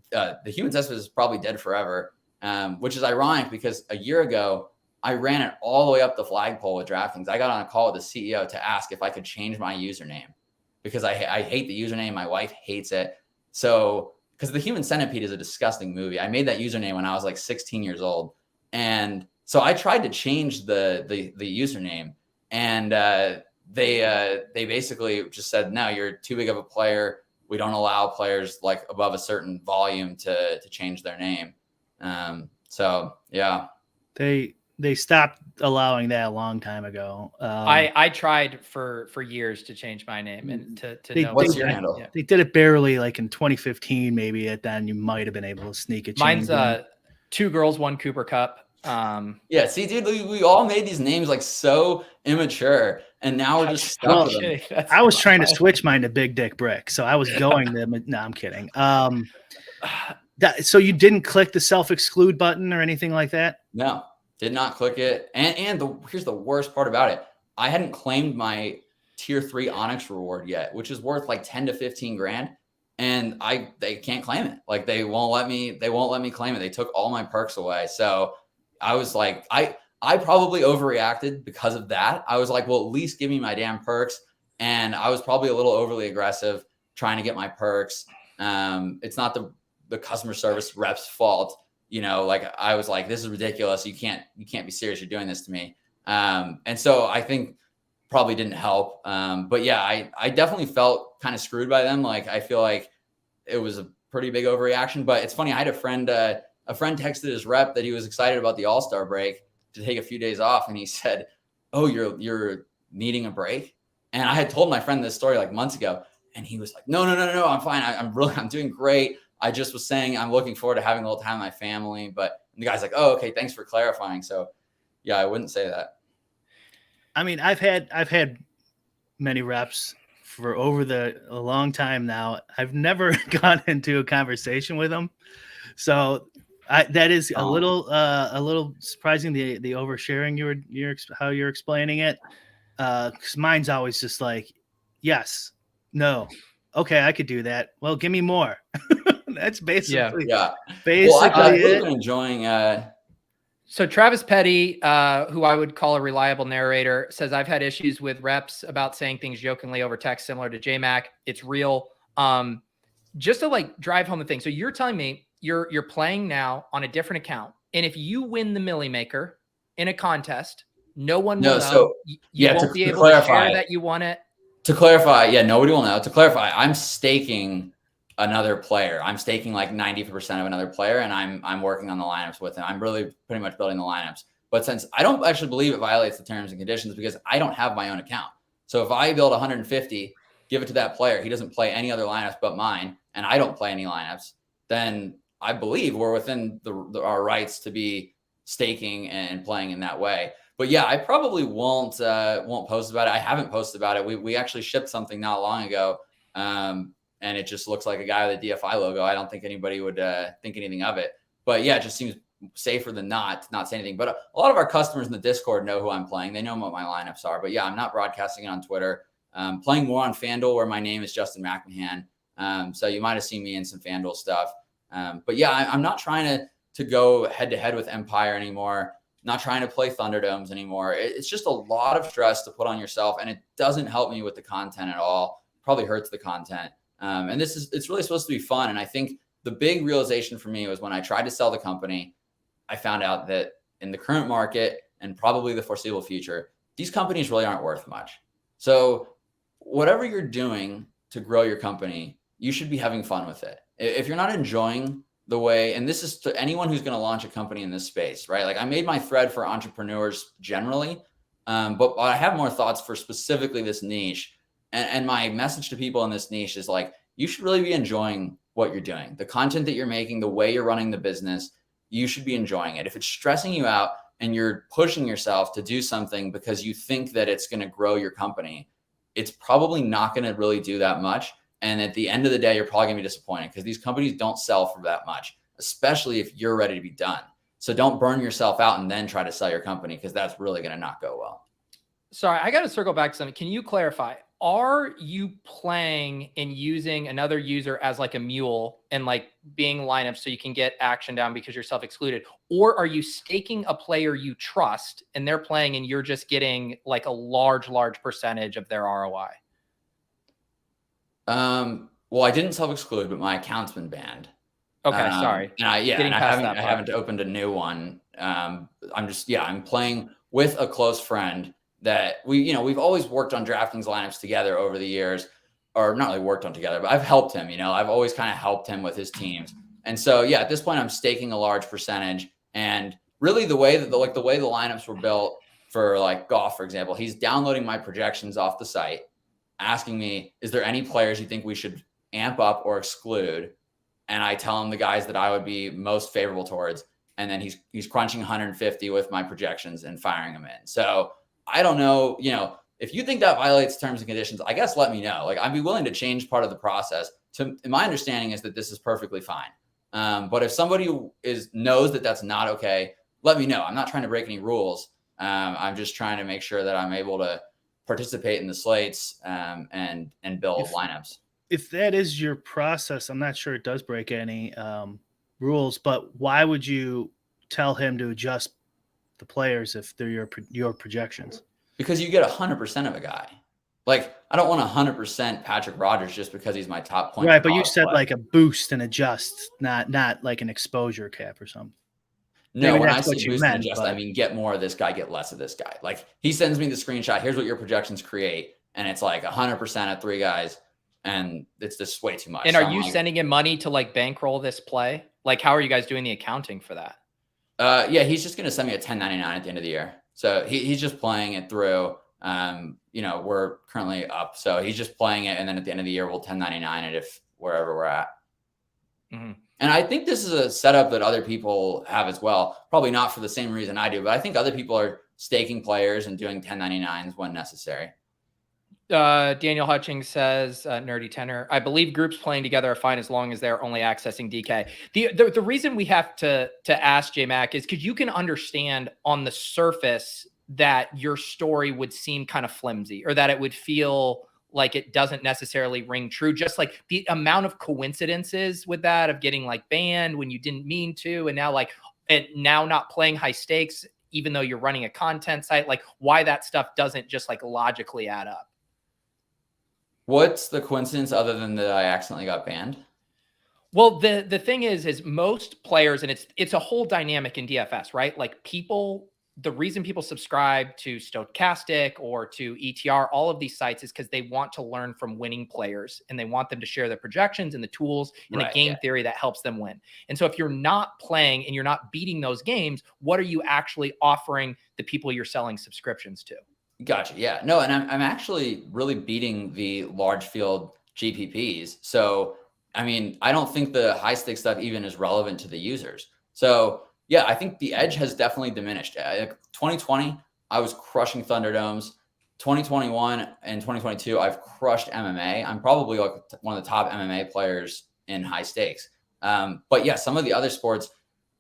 the human test is probably dead forever, which is ironic because a year ago, I ran it all the way up the flagpole with DraftKings. I got on a call with the CEO to ask if I could change my username because I hate the username. My wife hates it. So, because The Human Centipede is a disgusting movie. I made that username when I was like 16 years old. And so I tried to change the username, and they basically just said, no, you're too big of a player. We don't allow players like above a certain volume to change their name. So yeah, they stopped allowing that a long time ago. I tried for years to change my name and to know what's your handle. Yeah. They did it barely, like in 2015, maybe. At then you might have been able to sneak a change. Mine's 2 girls, 1 Cooper Cup. Yeah, see, dude, we all made these names like so immature, and now we're just stuck with them. I was trying to switch mine to Big Dick Brick, so I was going to. No, I'm kidding. So you didn't click the self-exclude button or anything like that? No, did not click it. And here's the worst part about it: I hadn't claimed my tier 3 Onyx reward yet, which is worth like 10 to 15 grand, and they can't claim it. Like, they won't let me claim it. They took all my perks away. So I was like, I probably overreacted because of that. I was like, well, at least give me my damn perks. And I was probably a little overly aggressive trying to get my perks. It's not the customer service rep's fault. Like, I was like, this is ridiculous. You can't be serious. You're doing this to me. And so I think probably didn't help. But yeah, I definitely felt kind of screwed by them. Like, I feel like it was a pretty big overreaction, but it's funny. I had a friend texted his rep that he was excited about the All-Star break to take a few days off. And he said, oh, you're needing a break. And I had told my friend this story like months ago, and he was like, no, I'm fine. I'm doing great. I just was saying I'm looking forward to having a little time with my family. But the guy's like, oh, okay, thanks for clarifying. So yeah, I wouldn't say that. I mean, I've had many reps for a long time now. I've never gone into a conversation with them. So that is a little surprising, the oversharing how you're explaining it. 'Cause mine's always just like, yes, no, okay, I could do that. Well, give me more. That's basically basically well, I've really it. been enjoying. So Travis Petty, who I would call a reliable narrator, says, I've had issues with reps about saying things jokingly over text, similar to JMac. It's real. Just to like drive home the thing. So you're telling me you're playing now on a different account, and if you win the Millie Maker in a contest, no one will know. So you won't be able to share that you won it. To clarify, nobody will know. To clarify, I'm staking another player. I'm staking like 90% of another player, and I'm working on the lineups with him. I'm really pretty much building the lineups. But since I don't actually believe it violates the terms and conditions, because I don't have my own account. So if I build 150, give it to that player, he doesn't play any other lineups but mine, and I don't play any lineups, then I believe we're within our rights to be staking and playing in that way. But yeah, I probably won't post about it. I haven't posted about it. We actually shipped something not long ago, and it just looks like a guy with a DFI logo. I don't think anybody would think anything of it. But yeah, it just seems safer than not to not say anything. But a lot of our customers in the Discord know who I'm playing. They know what my lineups are. But yeah, I'm not broadcasting it on Twitter. Playing more on FanDuel, where my name is Justin Macmahan. So you might have seen me in some FanDuel stuff. But yeah, I'm not trying to go head to head with Empire anymore. Not trying to play Thunderdomes anymore. It's just a lot of stress to put on yourself, and it doesn't help me with the content at all. Probably hurts the content. And it's really supposed to be fun. And I think the big realization for me was when I tried to sell the company, I found out that in the current market and probably the foreseeable future, these companies really aren't worth much. So whatever you're doing to grow your company, you should be having fun with it. If you're not enjoying the way, and this is to anyone who's going to launch a company in this space, right? Like I made my thread for entrepreneurs generally, but I have more thoughts for specifically this niche. And my message to people in this niche is like, you should really be enjoying what you're doing. The content that you're making, the way you're running the business, you should be enjoying it. If it's stressing you out and you're pushing yourself to do something because you think that it's going to grow your company, it's probably not going to really do that much. And at the end of the day, you're probably gonna be disappointed because these companies don't sell for that much, especially if you're ready to be done. So don't burn yourself out and then try to sell your company, because that's really gonna not go well. Sorry, I got to circle back to something. Can you clarify? Are you playing and using another user as like a mule and like being lineup so you can get action down because you're self-excluded? Or are you staking a player you trust and they're playing and you're just getting like a large percentage of their ROI? Well, I didn't self-exclude, but my account's been banned. Okay, sorry. And I haven't opened a new one. I'm playing with a close friend that we've always worked on DraftKings lineups together over the years, or not really worked on together, but I've helped him. I've always kind of helped him with his teams. And so, yeah, at this point, I'm staking a large percentage. And really, the way the lineups were built for like golf, for example, he's downloading my projections off the site, asking me, is there any players you think we should amp up or exclude? And I tell him the guys that I would be most favorable towards. And then he's crunching 150 with my projections and firing them in. So I don't know, if you think that violates terms and conditions, I guess let me know. Like, I'd be willing to change part of the process. My understanding is that this is perfectly fine. But if somebody knows that that's not okay, let me know. I'm not trying to break any rules. I'm just trying to make sure that I'm able to participate in the slates and build lineups. If that is your process, I'm not sure it does break any rules, but why would you tell him to adjust the players if they're your projections? Because you get 100% of a guy. Like, I don't want 100% Patrick Rogers just because he's my top point. Right, but you said like a boost and adjust, not like an exposure cap or something. No, when I say boost and adjust, I mean get more of this guy, get less of this guy. Like, he sends me the screenshot, here's what your projections create, and it's like 100% of 3 guys, and it's just way too much. And are you sending him money to like bankroll this play? Like, how are you guys doing the accounting for that? Yeah, he's just going to send me a 1099 at the end of the year. So he's just playing it through. we're currently up. So he's just playing it. And then at the end of the year, we'll 1099 it if wherever we're at. Mm-hmm. And I think this is a setup that other people have as well. Probably not for the same reason I do, but I think other people are staking players and doing 1099s when necessary. Daniel Hutchings says, nerdy tenor, I believe groups playing together are fine as long as they're only accessing DK. The reason we have to ask JMac is because you can understand on the surface that your story would seem kind of flimsy, or that it would feel like it doesn't necessarily ring true. Just like the amount of coincidences with that, of getting like banned when you didn't mean to, and now not playing high stakes, even though you're running a content site, like why that stuff doesn't just like logically add up. What's the coincidence other than that I accidentally got banned? Well, the thing is most players, and it's a whole dynamic in DFS, right? Like the reason people subscribe to Stochastic or to ETR, all of these sites, is because they want to learn from winning players, and they want them to share their projections and the tools and the game theory that helps them win. And so if you're not playing and you're not beating those games, what are you actually offering the people you're selling subscriptions to? Gotcha. Yeah. No, and I'm actually really beating the large field GPPs. So, I mean, I don't think the high stakes stuff even is relevant to the users. So yeah, I think the edge has definitely diminished. 2020, I was crushing Thunderdomes. 2021 and 2022, I've crushed MMA. I'm probably like one of the top MMA players in high stakes. But yeah, some of the other sports,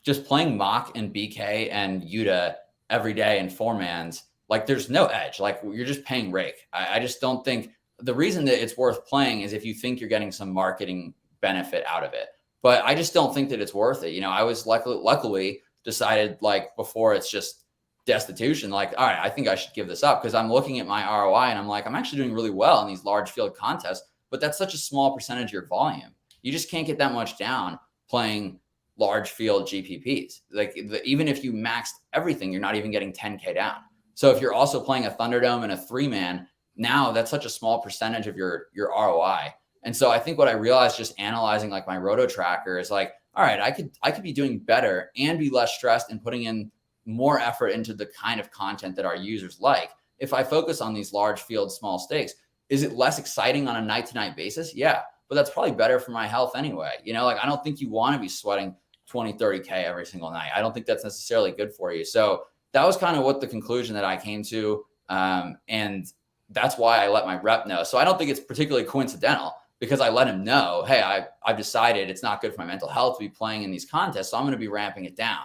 just playing mock and BK and Yuta every day in 4-mans, like there's no edge. Like you're just paying rake. I just don't think the reason that it's worth playing is if you think you're getting some marketing benefit out of it. But I just don't think that it's worth it. I was luckily decided like before it's just destitution, like, all right, I think I should give this up, because I'm looking at my ROI and I'm like, I'm actually doing really well in these large field contests, but that's such a small percentage of your volume. You just can't get that much down playing large field GPPs. Like even if you maxed everything, you're not even getting 10K down. So if you're also playing a Thunderdome and a 3-man, now that's such a small percentage of your ROI. And so I think what I realized just analyzing like my roto tracker is like, all right, I could be doing better and be less stressed and putting in more effort into the kind of content that our users like if I focus on these large field, small stakes. Is it less exciting on a night to night basis? Yeah, but that's probably better for my health anyway. Like I don't think you want to be sweating 20, 30K every single night. I don't think that's necessarily good for you. So that was kind of what the conclusion that I came to. And that's why I let my rep know. So I don't think it's particularly coincidental, because I let him know, hey, I've decided it's not good for my mental health to be playing in these contests, so I'm going to be ramping it down.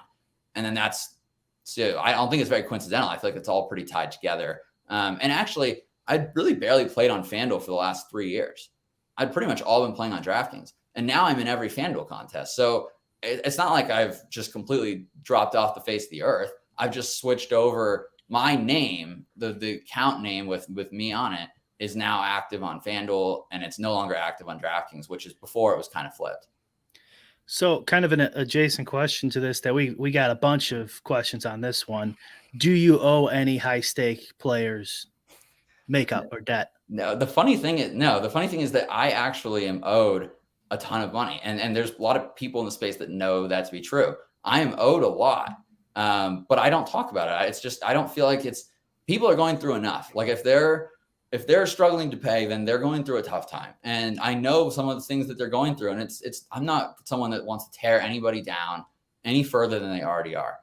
And then so I don't think it's very coincidental. I feel like it's all pretty tied together. And actually, I'd really barely played on FanDuel for the last 3 years. I'd pretty much all been playing on DraftKings. And now I'm in every FanDuel contest. So it's not like I've just completely dropped off the face of the earth. I've just switched over my name, the account name with me on it is now active on FanDuel, and it's no longer active on DraftKings, which is before it was kind of flipped. So kind of an adjacent question to this that we got a bunch of questions on this one. Do you owe any high stake players makeup or debt? No, the funny thing is that I actually am owed a ton of money. And there's a lot of people in the space that know that to be true. I am owed a lot, but I don't talk about it. It's just, I don't feel like people are going through enough. Like if they're struggling to pay, then they're going through a tough time. And I know some of the things that they're going through. And I'm not someone that wants to tear anybody down any further than they already are.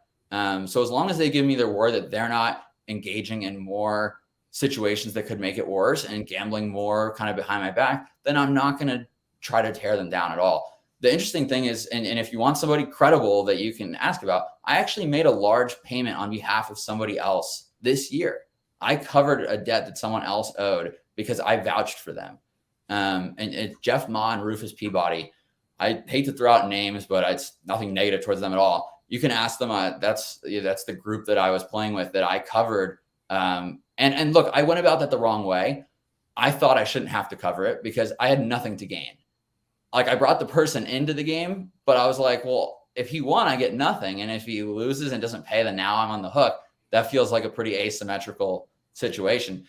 So as long as they give me their word that they're not engaging in more situations that could make it worse and gambling more kind of behind my back, then I'm not going to try to tear them down at all. The interesting thing is, and if you want somebody credible that you can ask about, I actually made a large payment on behalf of somebody else this year. I covered a debt that someone else owed because I vouched for them. And Jeff Ma and Rufus Peabody, I hate to throw out names, but it's nothing negative towards them at all. You can ask them. That's the group that I was playing with that I covered. And look, I went about that the wrong way. I thought I shouldn't have to cover it because I had nothing to gain. Like I brought the person into the game, but I was like, well, if he won, I get nothing. And if he loses and doesn't pay, then now I'm on the hook. That feels like a pretty asymmetrical situation.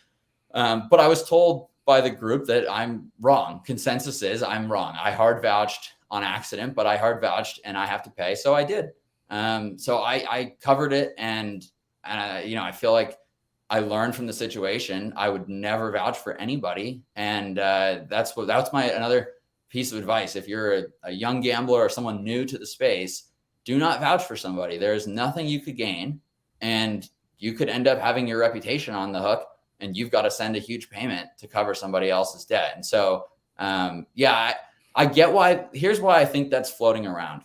But I was told by the group that I'm wrong. Consensus is I'm wrong. I hard vouched on accident, but I hard vouched and I have to pay. So I did. So I covered it. And I feel like I learned from the situation. I would never vouch for anybody. And that's my another piece of advice. If you're a young gambler or someone new to the space, do not vouch for somebody. There's nothing you could gain, and you could end up having your reputation on the hook, and you've got to send a huge payment to cover somebody else's debt. And so, I get why. Here's why I think that's floating around.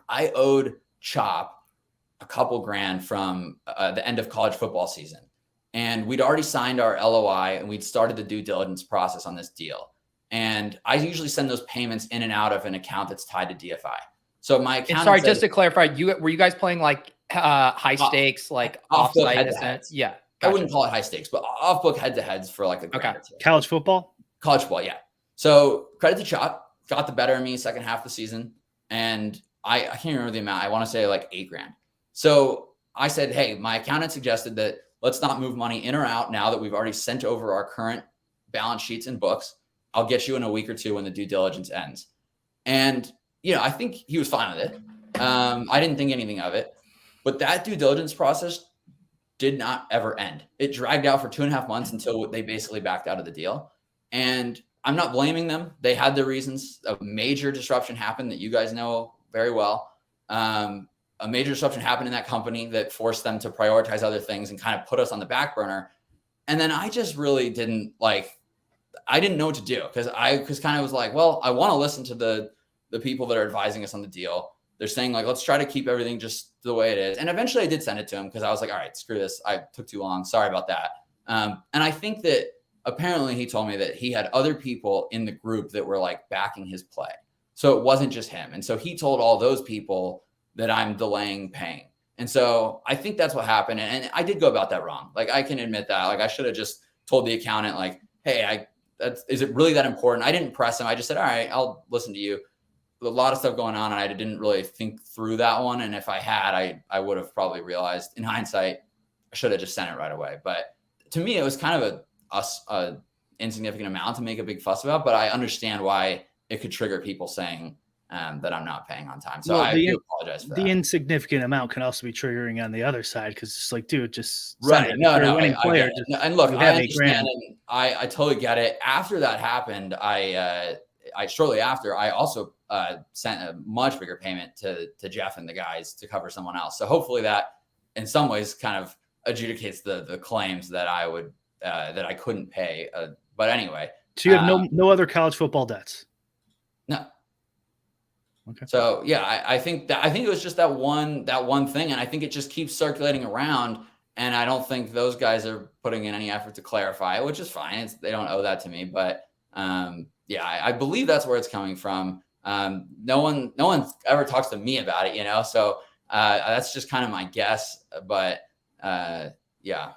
I owed Chop a couple grand from the end of college football season. And we'd already signed our LOI and we'd started the due diligence process on this deal. And I usually send those payments in and out of an account that's tied to DFI. So my account. Sorry, just to clarify, were you guys playing like high stakes, like offside in a sense? Yeah. Gotcha. I wouldn't call it high stakes, but off book head to heads for like a grand or two. College football? College football, yeah. So credit to Chop, got the better of me second half of the season. And I can't remember the amount. I want to say like $8 grand. So I said, hey, my accountant suggested that let's not move money in or out now that we've already sent over our current balance sheets and books. I'll get you in a week or two when the due diligence ends. And, I think he was fine with it. I didn't think anything of it. But that due diligence process did not ever end. It dragged out for 2.5 months until they basically backed out of the deal. And I'm not blaming them. They had their reasons. A major disruption happened that you guys know very well. A major disruption happened in that company that forced them to prioritize other things and kind of put us on the back burner. And then I just really didn't I didn't know what to do because kind of was like, well, I want to listen to the people that are advising us on the deal. They're saying like, let's try to keep everything just the way it is. And eventually I did send it to him because I was like, all right, screw this. I took too long. Sorry about that. And I think that apparently he told me that he had other people in the group that were like backing his play. So it wasn't just him. And so he told all those people that I'm delaying paying. And so I think that's what happened. And I did go about that wrong. Like I can admit that. Like I should have just told the accountant like, hey, is it really that important? I didn't press him. I just said, all right, I'll listen to you. A lot of stuff going on. And I didn't really think through that one. And if I had, I would have probably realized in hindsight, I should have just sent it right away. But to me, it was kind of a insignificant amount to make a big fuss about, but I understand why it could trigger people saying that I'm not paying on time. So I do apologize for that. The insignificant amount can also be triggering on the other side because it's like, dude, just right. No, and look, I understand, and I totally get it. After that happened, I shortly after I also sent a much bigger payment to Jeff and the guys to cover someone else. So hopefully that in some ways kind of adjudicates the claims that I would that I couldn't pay. But anyway, so you have no other college football debts. No. Okay. So yeah, I think it was just that one thing, and I think it just keeps circulating around. And I don't think those guys are putting in any effort to clarify it, which is fine. They don't owe that to me, but I believe that's where it's coming from. No one ever talks to me about it, So that's just kind of my guess. But yeah.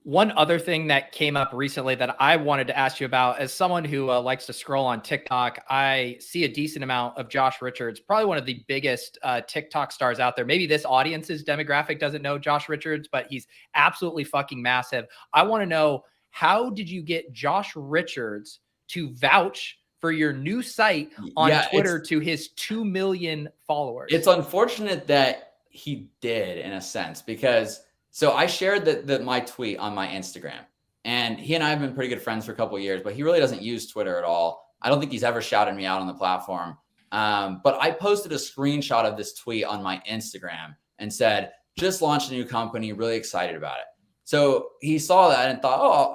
One other thing that came up recently that I wanted to ask you about, as someone who likes to scroll on TikTok, I see a decent amount of Josh Richards, probably one of the biggest TikTok stars out there. Maybe this audience's demographic doesn't know Josh Richards, but he's absolutely fucking massive. I want to know, how did you get Josh Richards to vouch for your new site on Twitter to his 2 million followers? It's unfortunate that he did, in a sense, because so I shared my tweet on my Instagram, and he and I have been pretty good friends for a couple of years, but he really doesn't use Twitter at all. I don't think he's ever shouted me out on the platform. But I posted a screenshot of this tweet on my Instagram and said, just launched a new company, really excited about it. So he saw that and thought, oh,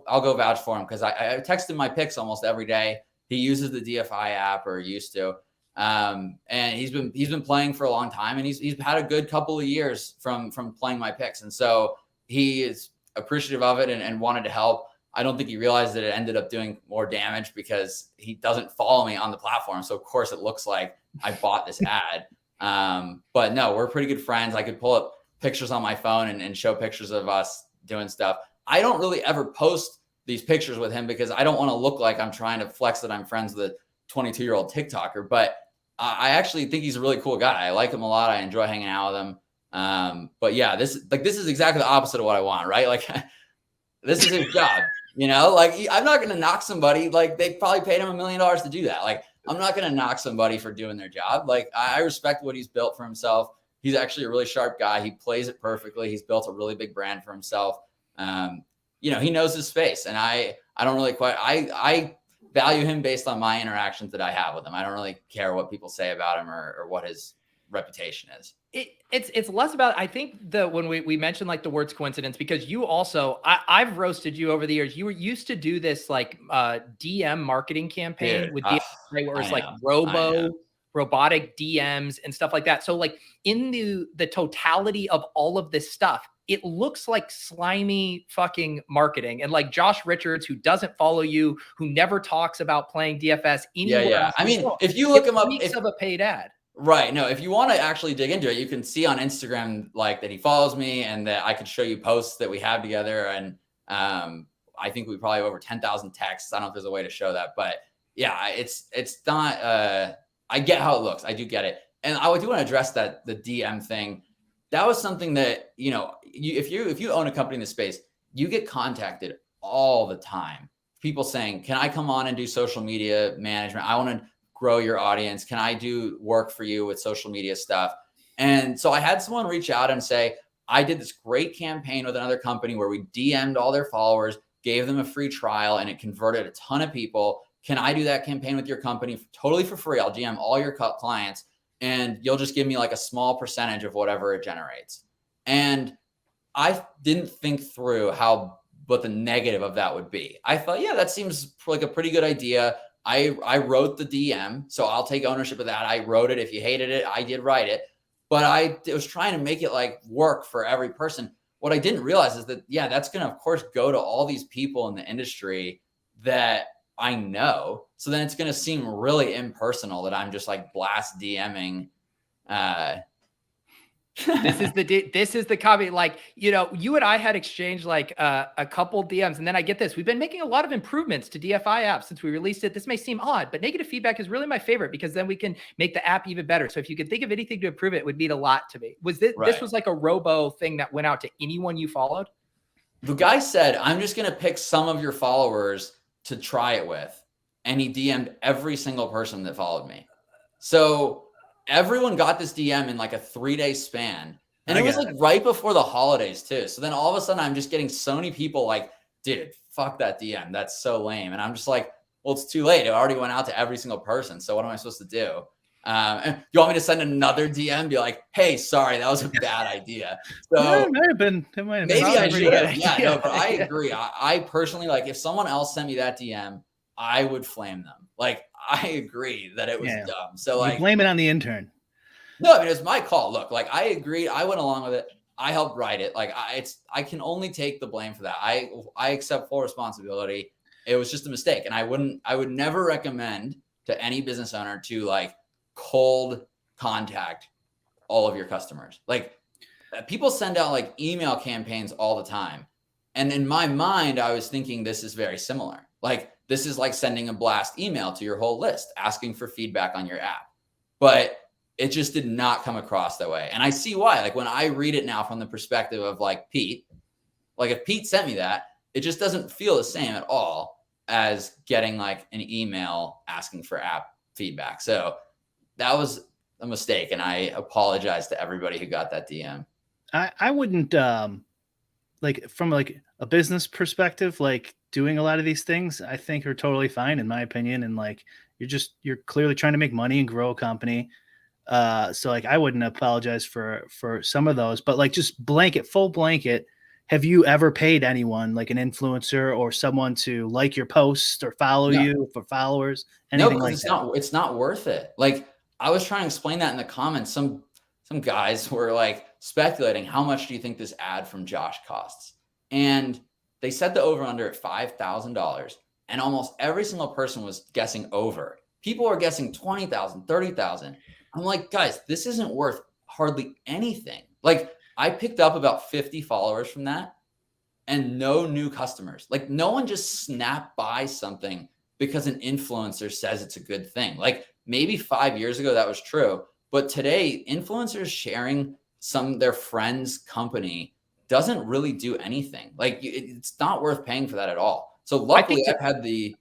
I'll go vouch for him, because I text him my picks almost every day. He uses the DFI app, or used to. And he's been playing for a long time, and he's had a good couple of years from playing my picks. And so he is appreciative of it and wanted to help. I don't think he realized that it ended up doing more damage because he doesn't follow me on the platform. So of course it looks like I bought this ad. But no, we're pretty good friends. I could pull up pictures on my phone and show pictures of us doing stuff. I don't really ever post these pictures with him because I don't want to look like I'm trying to flex that I'm friends with a 22-year-old TikToker, but I actually think he's a really cool guy. I like him a lot. I enjoy hanging out with him. But yeah, this is exactly the opposite of what I want, right? Like this is his job, like I'm not going to knock somebody. Like they probably paid him $1 million to do that. Like I'm not going to knock somebody for doing their job. Like I respect what he's built for himself. He's actually a really sharp guy. He plays it perfectly. He's built a really big brand for himself. You know, he knows his space, and I don't really I value him based on my interactions that I have with him. I don't really care what people say about him or what his reputation is. It's less about, I think, when we mentioned like the words coincidence, because you also, I've roasted you over the years. You were used to do this like DM marketing campaign with DFS, where it was like robotic DMs and stuff like that. So like in the totality of all of this stuff, it looks like slimy fucking marketing. And like Josh Richards, who doesn't follow you, who never talks about playing DFS anywhere. Yeah. I mean, if you look him up, it's of a paid ad. Right. No, if you want to actually dig into it, you can see on Instagram like that he follows me and that I could show you posts that we have together. And I think we probably have over 10,000 texts. I don't know if there's a way to show that, but yeah, it's not, I get how it looks. I do get it. And I do want to address the DM thing. That was something that, you know, if you own a company in the space, you get contacted all the time. People saying, can I come on and do social media management? I want to grow your audience. Can I do work for you with social media stuff? And so I had someone reach out and say, I did this great campaign with another company where we DM'd all their followers, gave them a free trial, and it converted a ton of people. Can I do that campaign with your company totally for free? I'll DM all your clients and you'll just give me like a small percentage of whatever it generates. And I didn't think through what the negative of that would be. I thought, yeah, that seems like a pretty good idea. I wrote the DM, so I'll take ownership of that. I wrote it. If you hated it, I did write it. But I was trying to make it like work for every person. What I didn't realize is that, yeah, that's going to, of course, go to all these people in the industry that I know. So then it's going to seem really impersonal that I'm just like blast DMing. This is the copy. Like, you know, you and I had exchanged like a couple DMs, and then I get this. We've been making a lot of improvements to DFI apps since we released it. This may seem odd, but negative feedback is really my favorite because then we can make the app even better. So if you could think of anything to improve it, it would mean a lot to me. Was this Right. This was like a robo thing that went out to anyone you followed? The guy said, I'm just going to pick some of your followers to try it with. And he DM'd every single person that followed me. So everyone got this DM in like a 3-day span. And it was like right before the holidays too. So then all of a sudden I'm just getting so many people like, dude, fuck that DM. That's so lame. And I'm just like, well, it's too late. It already went out to every single person. So what am I supposed to do? And you want me to send another DM? Be like, hey, sorry, that was a bad idea. So yeah, it might have been. Maybe I should have. Yeah, no, but I agree. I personally, like, if someone else sent me that DM, I would flame them. Like, I agree that it was dumb. So like, blame it on the intern. No, I mean, it's my call. Look, like, I agreed. I went along with it. I helped write it. Like, I can only take the blame for that. I accept full responsibility. It was just a mistake. And I would never recommend to any business owner to like cold contact all of your customers. Like, people send out like email campaigns all the time. And in my mind, I was thinking this is very similar. Like, this is like sending a blast email to your whole list, asking for feedback on your app. But it just did not come across that way. And I see why. Like, when I read it now from the perspective of like Pete, like if Pete sent me that, it just doesn't feel the same at all as getting like an email asking for app feedback. So that was a mistake. And I apologize to everybody who got that DM. I wouldn't, like, from like a business perspective, like doing a lot of these things, I think are totally fine in my opinion. And like, you're clearly trying to make money and grow a company. So like, I wouldn't apologize for some of those, but like just full blanket. Have you ever paid anyone, like an influencer or someone, to like your post or follow you for followers? Anything like that? It's not worth it. Like, I was trying to explain that in the comments. Some guys were like speculating, how much do you think this ad from Josh costs? And they set the over under at $5,000. And almost every single person was guessing over. People were guessing 20,000, 30,000. I'm like, guys, this isn't worth hardly anything. Like, I picked up about 50 followers from that and no new customers. Like, no one just snapped by something because an influencer says it's a good thing. Like, maybe 5 years ago that was true, but today influencers sharing their friend's company doesn't really do anything. Like, it's not worth paying for that at all. So luckily I've had the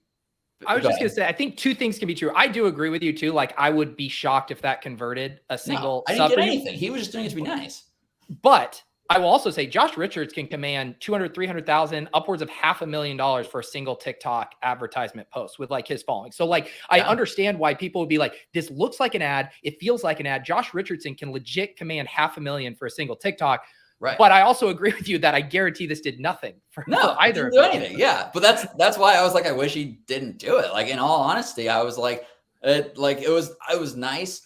I was Go just going ahead. to say, I think two things can be true. I do agree with you too. Like, I would be shocked if that converted a single I didn't sub get for you. anything. He was just doing it to be nice. But I will also say Josh Richards can command 200, 300,000, upwards of $500,000 for a single TikTok advertisement post with like his following. So like, I understand why people would be like, this looks like an ad. It feels like an ad. Josh Richardson can legit command $500,000 for a single TikTok. Right. But I also agree with you that I guarantee this did nothing for either. Didn't do anything. Yeah. But that's why I was like, I wish he didn't do it. Like, in all honesty, I was like, it was nice,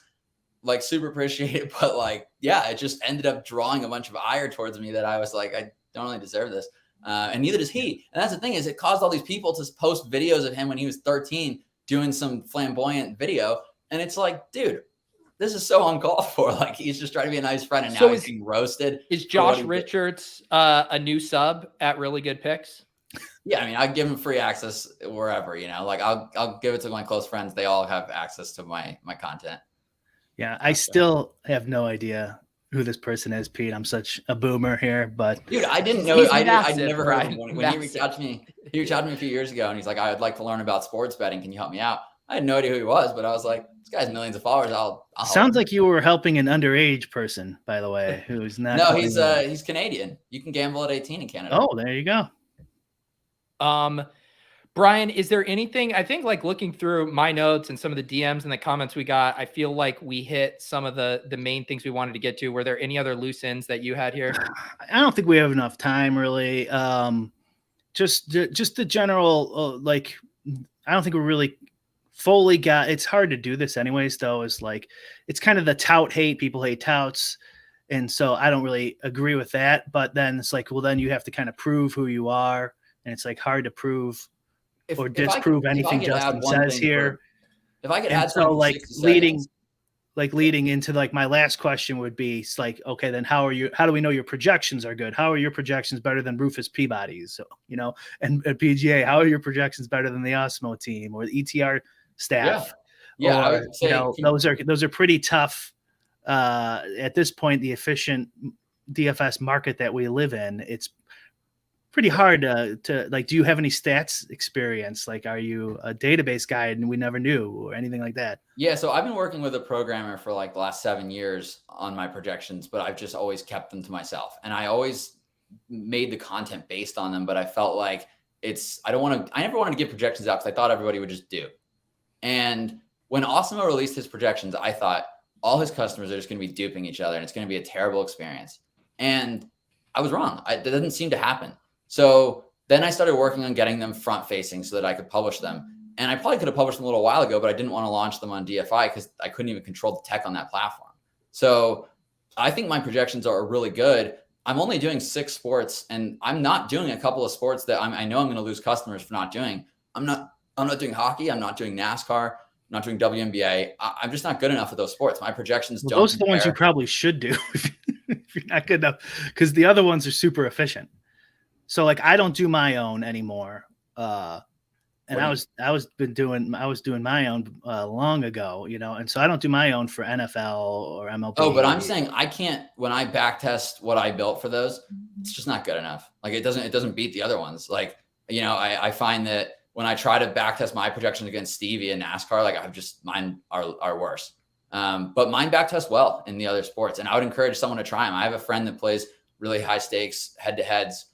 like super appreciated, but like, yeah, it just ended up drawing a bunch of ire towards me that I was like, I don't really deserve this. And neither does he. And that's the thing, is it caused all these people to post videos of him when he was 13 doing some flamboyant video. And it's like, dude, this is so uncalled for. Like, he's just trying to be a nice friend, and now he's being roasted. Is Josh Richards a new sub at Really Good Picks? Yeah, I mean, I'd give him free access wherever, like I'll give it to my close friends. They all have access to my content. Yeah, I still have no idea who this person is, Pete. I'm such a boomer here, but dude, I didn't know. I'd never heard of him when he reached out to me. He reached out to me a few years ago, and he's like, "I would like to learn about sports betting. Can you help me out?" I had no idea who he was, but I was like, "This guy has millions of followers. I'll Sounds like you were helping an underage person, by the way, who's not. No, he's Canadian. You can gamble at 18 in Canada. Oh, there you go. Brian, is there anything, I think, like looking through my notes and some of the DMs and the comments we got, I feel like we hit some of the main things we wanted to get to. Were there any other loose ends that you had here? I don't think we have enough time, really. Just the general, like, I don't think we're really fully got, it's hard to do this anyways, though, is like, it's kind of the tout hate. People hate touts. And so I don't really agree with that. But then it's like, well, then you have to kind of prove who you are. And it's like hard to prove or disprove anything Justin says here. If I could add so like leading into like my last question would be, it's like, okay, then how do we know your projections are good? How are your projections better than Rufus Peabody's? So, and at PGA, how are your projections better than the Osmo team or the ETR staff? Yeah. Or, I would say, those are pretty tough. At this point, the efficient DFS market that we live in, it's pretty hard to like, do you have any stats experience? Like, are you a database guy and we never knew, or anything like that? Yeah. So I've been working with a programmer for like the last 7 years on my projections, but I've just always kept them to myself. And I always made the content based on them, but I felt like I never wanted to give projections out because I thought everybody would just do. And when Osmo released his projections, I thought all his customers are just going to be duping each other and it's going to be a terrible experience. And I was wrong. That didn't seem to happen. So then I started working on getting them front facing so that I could publish them. And I probably could have published them a little while ago, but I didn't want to launch them on DFI because I couldn't even control the tech on that platform. So I think my projections are really good. I'm only doing 6 sports, and I'm not doing a couple of sports that I know I'm going to lose customers for not doing. I'm not doing hockey. I'm not doing NASCAR. I'm not doing WNBA. I'm just not good enough at those sports. My projections don't. Those are the ones you probably should do if you're not good enough, because the other ones are super efficient. So like, I don't do my own anymore. And I was doing my own long ago, and so I don't do my own for NFL or MLB. Oh, but I'm saying I can't, when I back test what I built for those, it's just not good enough. Like, it doesn't beat the other ones. Like, I find that when I try to back test my projections against Stevie and NASCAR, like mine are worse. But mine back test well in the other sports. And I would encourage someone to try them. I have a friend that plays really high stakes head-to-heads,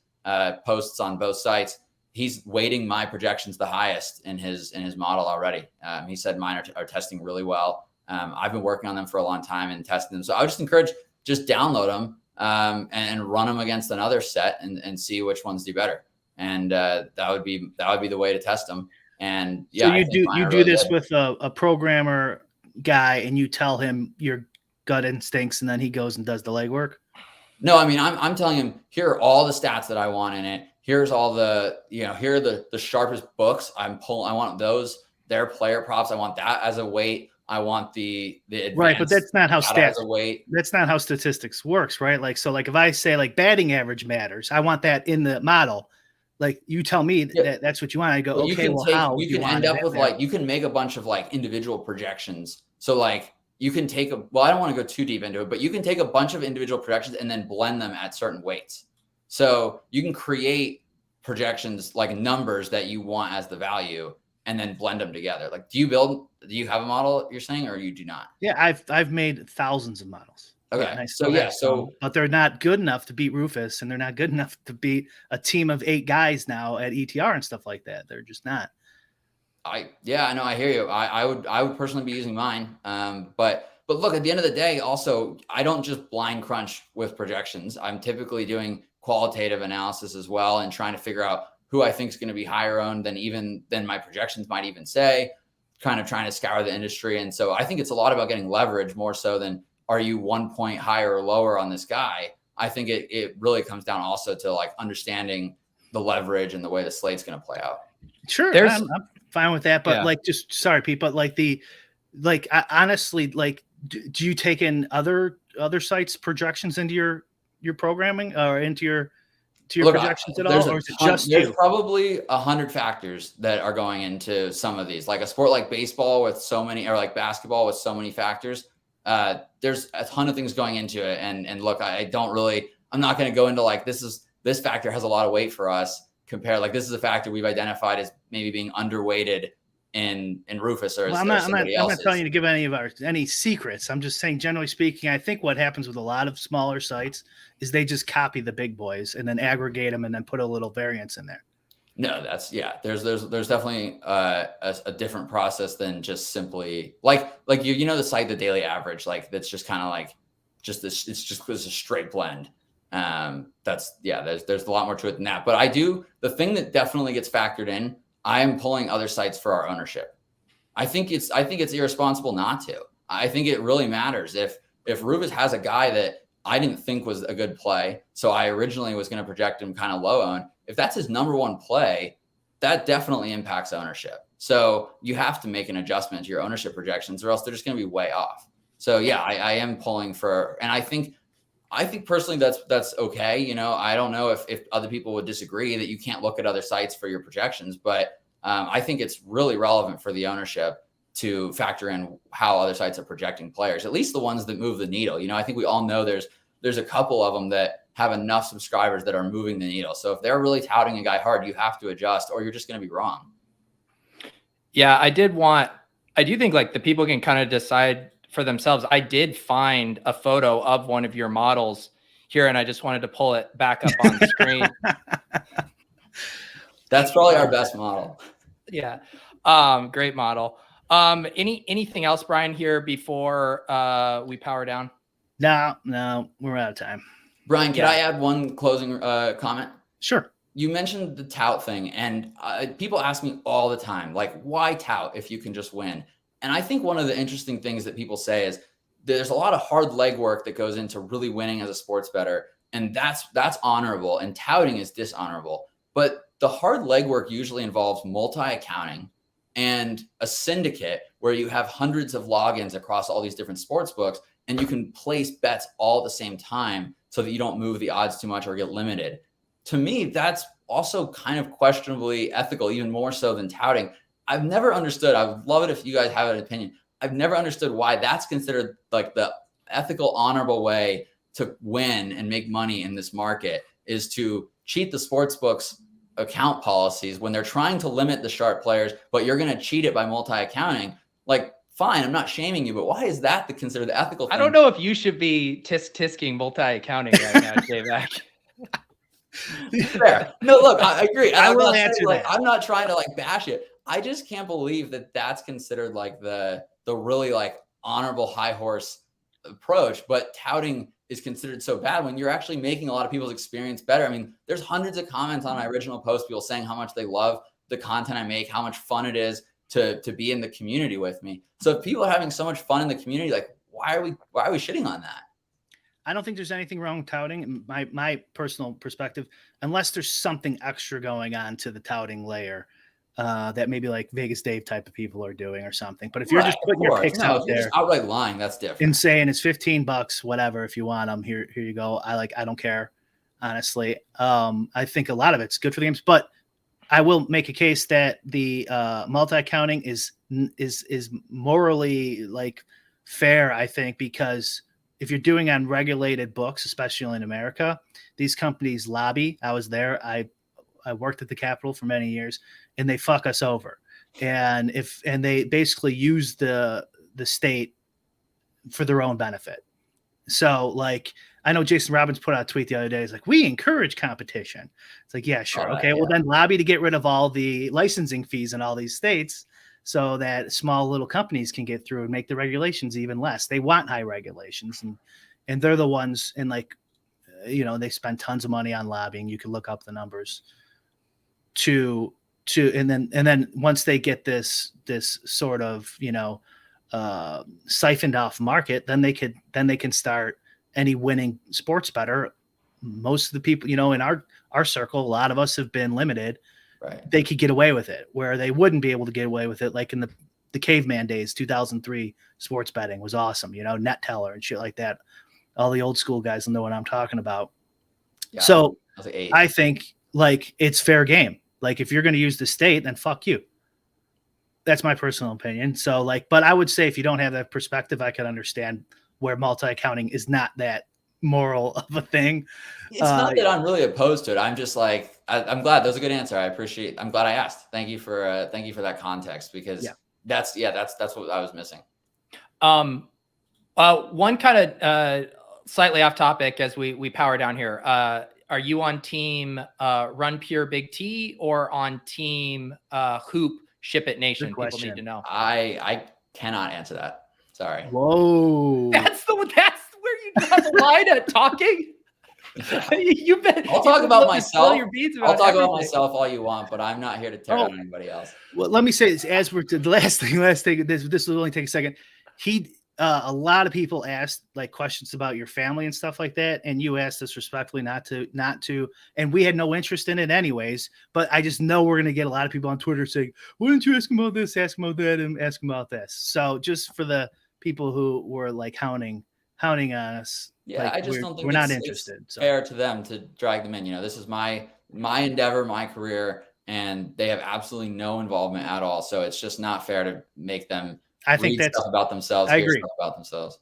posts on both sites. He's weighting my projections the highest in his model already. He said mine are testing really well. I've been working on them for a long time and testing them. So I would just encourage, just download them and run them against another set and see which ones do better. And that would be the way to test them. And yeah, so you do this with a programmer guy, and you tell him your gut instincts, and then he goes and does the legwork. No, I mean, I'm telling him, here are all the stats that I want in it. Here's all the, here are the sharpest books. I want those, their player props. I want that as a weight. I want the right, but that's not how stats as a weight. That's not how statistics works, right? Like, so like if I say like batting average matters, I want that in the model. Like, you tell me that's what you want. I go, well, okay, how you can end up with like, you can make a bunch of like individual projections. So like, you can take I don't want to go too deep into it, but you can take a bunch of individual projections and then blend them at certain weights. So you can create projections, like numbers that you want as the value, and then blend them together. Like, do you have a model you're saying, or you do not? Yeah, I've made thousands of models. Okay. Yeah, and I So still yeah, have some, but they're not good enough to beat Rufus, and they're not good enough to beat a team of 8 guys now at ETR and stuff like that. They're just not. I know, I hear you. I would personally be using mine. But look, at the end of the day, also, I don't just blind crunch with projections. I'm typically doing qualitative analysis as well, and trying to figure out who I think is going to be higher owned than my projections might even say, kind of trying to scour the industry. And so I think it's a lot about getting leverage more so than, are you 1 point higher or lower on this guy? I think it really comes down also to like understanding the leverage and the way the slate's going to play out. Sure. I'm fine with that. But like, just sorry, Pete, but like honestly, like, do you take in other sites projections into your programming or into your projections at all? Or is it just you? There's probably 100 factors that are going into some of these, like a sport like baseball with so many, or like basketball with so many factors. There's a ton of things going into it. And look, I'm not going to go into like, this factor has a lot of weight for us compared. Like, this is a factor we've identified as maybe being underweighted in Rufus or I'm not telling you to give any secrets. I'm just saying, generally speaking, I think what happens with a lot of smaller sites is they just copy the big boys and then aggregate them and then put a little variance in there. No, there's definitely a different process than just simply like the site, the daily average, like that's just kind of like it's a straight blend. There's a lot more to it than that. But the thing that definitely gets factored in, I am pulling other sites for our ownership. I think it's irresponsible not to. I think it really matters if Rufus has a guy that I didn't think was a good play, so I originally was going to project him kind of low owned. If that's his number one play, that definitely impacts ownership. So you have to make an adjustment to your ownership projections, or else they're just going to be way off. So yeah, I am pulling for, and I think personally that's okay. You know, I don't know if other people would disagree that you can't look at other sites for your projections, but I think it's really relevant for the ownership to factor in how other sites are projecting players, at least the ones that move the needle. You know, I think we all know there's a couple of them that have enough subscribers that are moving the needle. So if they're really touting a guy hard, you have to adjust, or you're just going to be wrong. Yeah, I do think like the people can kind of decide for themselves. I did find a photo of one of your models here, and I just wanted to pull it back up on screen. That's probably our best model. Yeah. Great model. Anything else, Brian, here before we power down? No, we're out of time. Brian, can I add one closing comment? Sure. You mentioned the tout thing, and people ask me all the time, like, why tout if you can just win? And I think one of the interesting things that people say is there's a lot of hard legwork that goes into really winning as a sports bettor, and that's honorable, and touting is dishonorable. But the hard legwork usually involves multi-accounting and a syndicate where you have hundreds of logins across all these different sports books, and you can place bets all at the same time so that you don't move the odds too much or get limited. To me, that's also kind of questionably ethical, even more so than touting. I've never understood. I would love it if you guys have an opinion. I've never understood why that's considered like the ethical, honorable way to win and make money in this market, is to cheat the sports books account policies when they're trying to limit the sharp players, but you're going to cheat it by multi-accounting. Like, fine, I'm not shaming you, but why is that considered the ethical thing? I don't know if you should be tisking multi-accounting right now, J-Mac. Fair. No, look, I agree. I will answer that. I'm not trying to like bash it. I just can't believe that that's considered like the really like honorable high horse approach, but touting is considered so bad when you're actually making a lot of people's experience better. I mean, there's hundreds of comments on my original post, people saying how much they love the content I make, how much fun it is to be in the community with me. So if people are having so much fun in the community, like why are we shitting on that? I don't think there's anything wrong with touting. My personal perspective, unless there's something extra going on to the touting layer that maybe like Vegas Dave type of people are doing or something. But if you're just putting your picks out there, just outright lying, that's different. And saying it's $15, whatever, if you want them, here you go. I don't care, honestly. I think a lot of it's good for the games, but I will make a case that the multi-accounting is morally like fair, I think, because if you're doing on regulated books, especially in America, these companies lobby. I was there. I worked at the Capitol for many years, and they fuck us over. And they basically use the state for their own benefit. So like, I know Jason Robbins put out a tweet the other day. He's like, we encourage competition. It's like, yeah, sure. Okay. Well, then lobby to get rid of all the licensing fees in all these states so that small little companies can get through and make the regulations even less. They want high regulations, and they're the ones, and like, they spend tons of money on lobbying. You can look up the numbers and then once they get this sort of, siphoned off market, then they can start any winning sports bettor. Most of the people, in our circle, a lot of us have been limited. Right. They could get away with it where they wouldn't be able to get away with it. Like in the caveman days, 2003 sports betting was awesome, net teller and shit like that. All the old school guys will know what I'm talking about. Yeah, so I think like it's fair game. Like if you're going to use the state, then fuck you. That's my personal opinion. So like, but I would say if you don't have that perspective, I can understand where multi-accounting is not that moral of a thing. It's not that I'm really opposed to it. I'm just like, I'm glad. That was a good answer. I'm glad I asked. Thank you for that context, because that's what I was missing. One kind of slightly off topic as we power down here. Are you on team Run Pure Big T or on team Hoop Ship It Nation? People need to know. I cannot answer that. Sorry. Whoa. That's where you draw the line at talking. I'll talk about myself. I'll talk about myself all you want, but I'm not here to tear on anybody else. Well, let me say this as we're to the last thing. This will only take a second. A lot of people asked like questions about your family and stuff like that, and you asked us respectfully not to, and we had no interest in it anyways. But I just know we're gonna get a lot of people on Twitter saying, "Why didn't you ask him about this? Ask him about that, and ask him about this." So just for the people who were like hounding on us, yeah, like, I just don't think we're not interested. It's fair to them to drag them in. This is my endeavor, my career, and they have absolutely no involvement at all. So it's just not fair to make them. I think that's stuff about themselves. I agree. Stuff about themselves.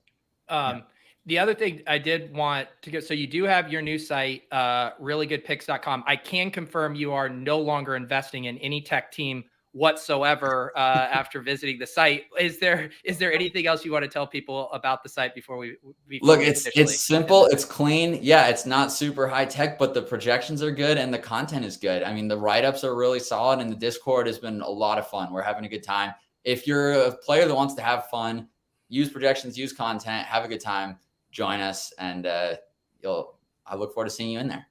The other thing I did want to get, so you do have your new site, reallygoodpicks.com. I can confirm you are no longer investing in any tech team whatsoever after visiting the site. Is there anything else you want to tell people about the site before we look? It's simple. It's clean. Yeah, it's not super high tech, but the projections are good and the content is good. I mean, the write-ups are really solid, and the Discord has been a lot of fun. We're having a good time. If you're a player that wants to have fun, use projections, use content, have a good time, join us, and I look forward to seeing you in there.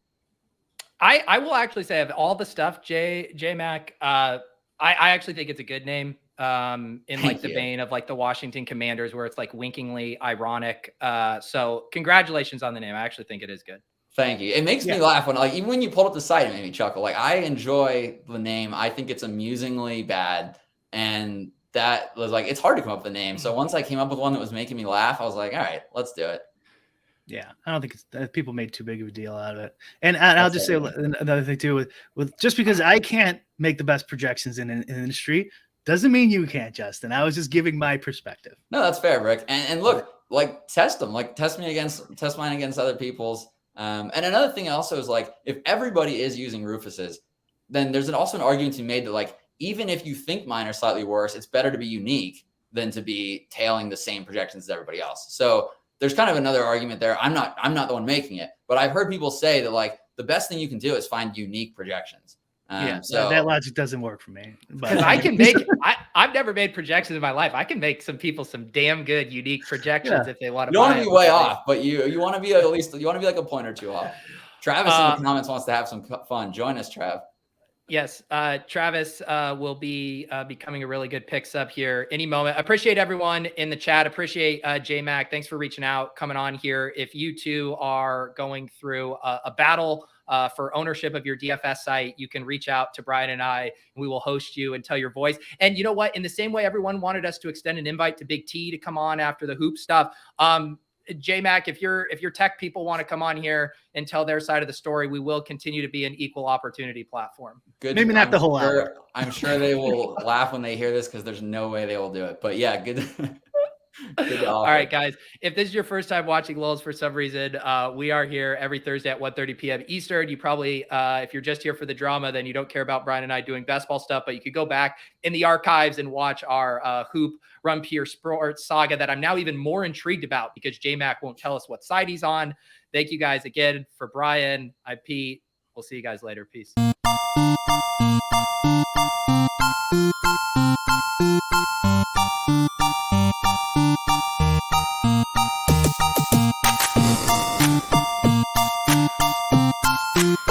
I will actually say, of all the stuff, J-Mac, I actually think it's a good name in like the vein of like the Washington Commanders, where it's like winkingly ironic. So congratulations on the name. I actually think it is good. Thank you. It makes me laugh even when you pulled up the site, it made me chuckle. Like, I enjoy the name. I think it's amusingly bad. And that was like, it's hard to come up with a name. So once I came up with one that was making me laugh, I was like, all right, let's do it. Yeah, I don't think people made too big of a deal out of it. And I'll just say another thing too, with just because I can't make the best projections in an industry doesn't mean you can't, Justin. I was just giving my perspective. No, that's fair, Rick. And look, like, test them, like test mine against other people's. And another thing also is, like, if everybody is using Rufus's, then there's also an argument to be made that, like, even if you think mine are slightly worse, it's better to be unique than to be tailing the same projections as everybody else. So there's kind of another argument there. I'm not the one making it, but I've heard people say that, like, the best thing you can do is find unique projections. So that logic doesn't work for me. But I can make I've never made projections in my life. I can make some people some damn good unique projections if they want to. You don't want to be way off, but you want to be at least like a point or two off. Travis in the comments wants to have some fun. Join us, Trav. Yes, Travis will be becoming a really good picks up here any moment. Appreciate everyone in the chat. Appreciate J-Mac. Thanks for reaching out, coming on here. If you two are going through a battle for ownership of your DFS site, you can reach out to Brian and I, and we will host you and tell your voice. And you know what? In the same way everyone wanted us to extend an invite to Big T to come on after the hoop stuff, J-Mac, if your tech people want to come on here and tell their side of the story, we will continue to be an equal opportunity platform. Good. Maybe not the whole hour. I'm sure they will laugh when they hear this, because there's no way they will do it. But yeah, good. Good All offer. right, guys. If this is your first time watching lulz for some reason, we are here every Thursday at 1:30 p.m. Eastern. You probably, if you're just here for the drama, then you don't care about Brian and I doing basketball stuff, but you could go back in the archives and watch our hoop run pure sports saga that I'm now even more intrigued about because J-Mac won't tell us what side he's on. Thank you guys again. For Brian, I'm Pete. We'll see you guys later. Peace.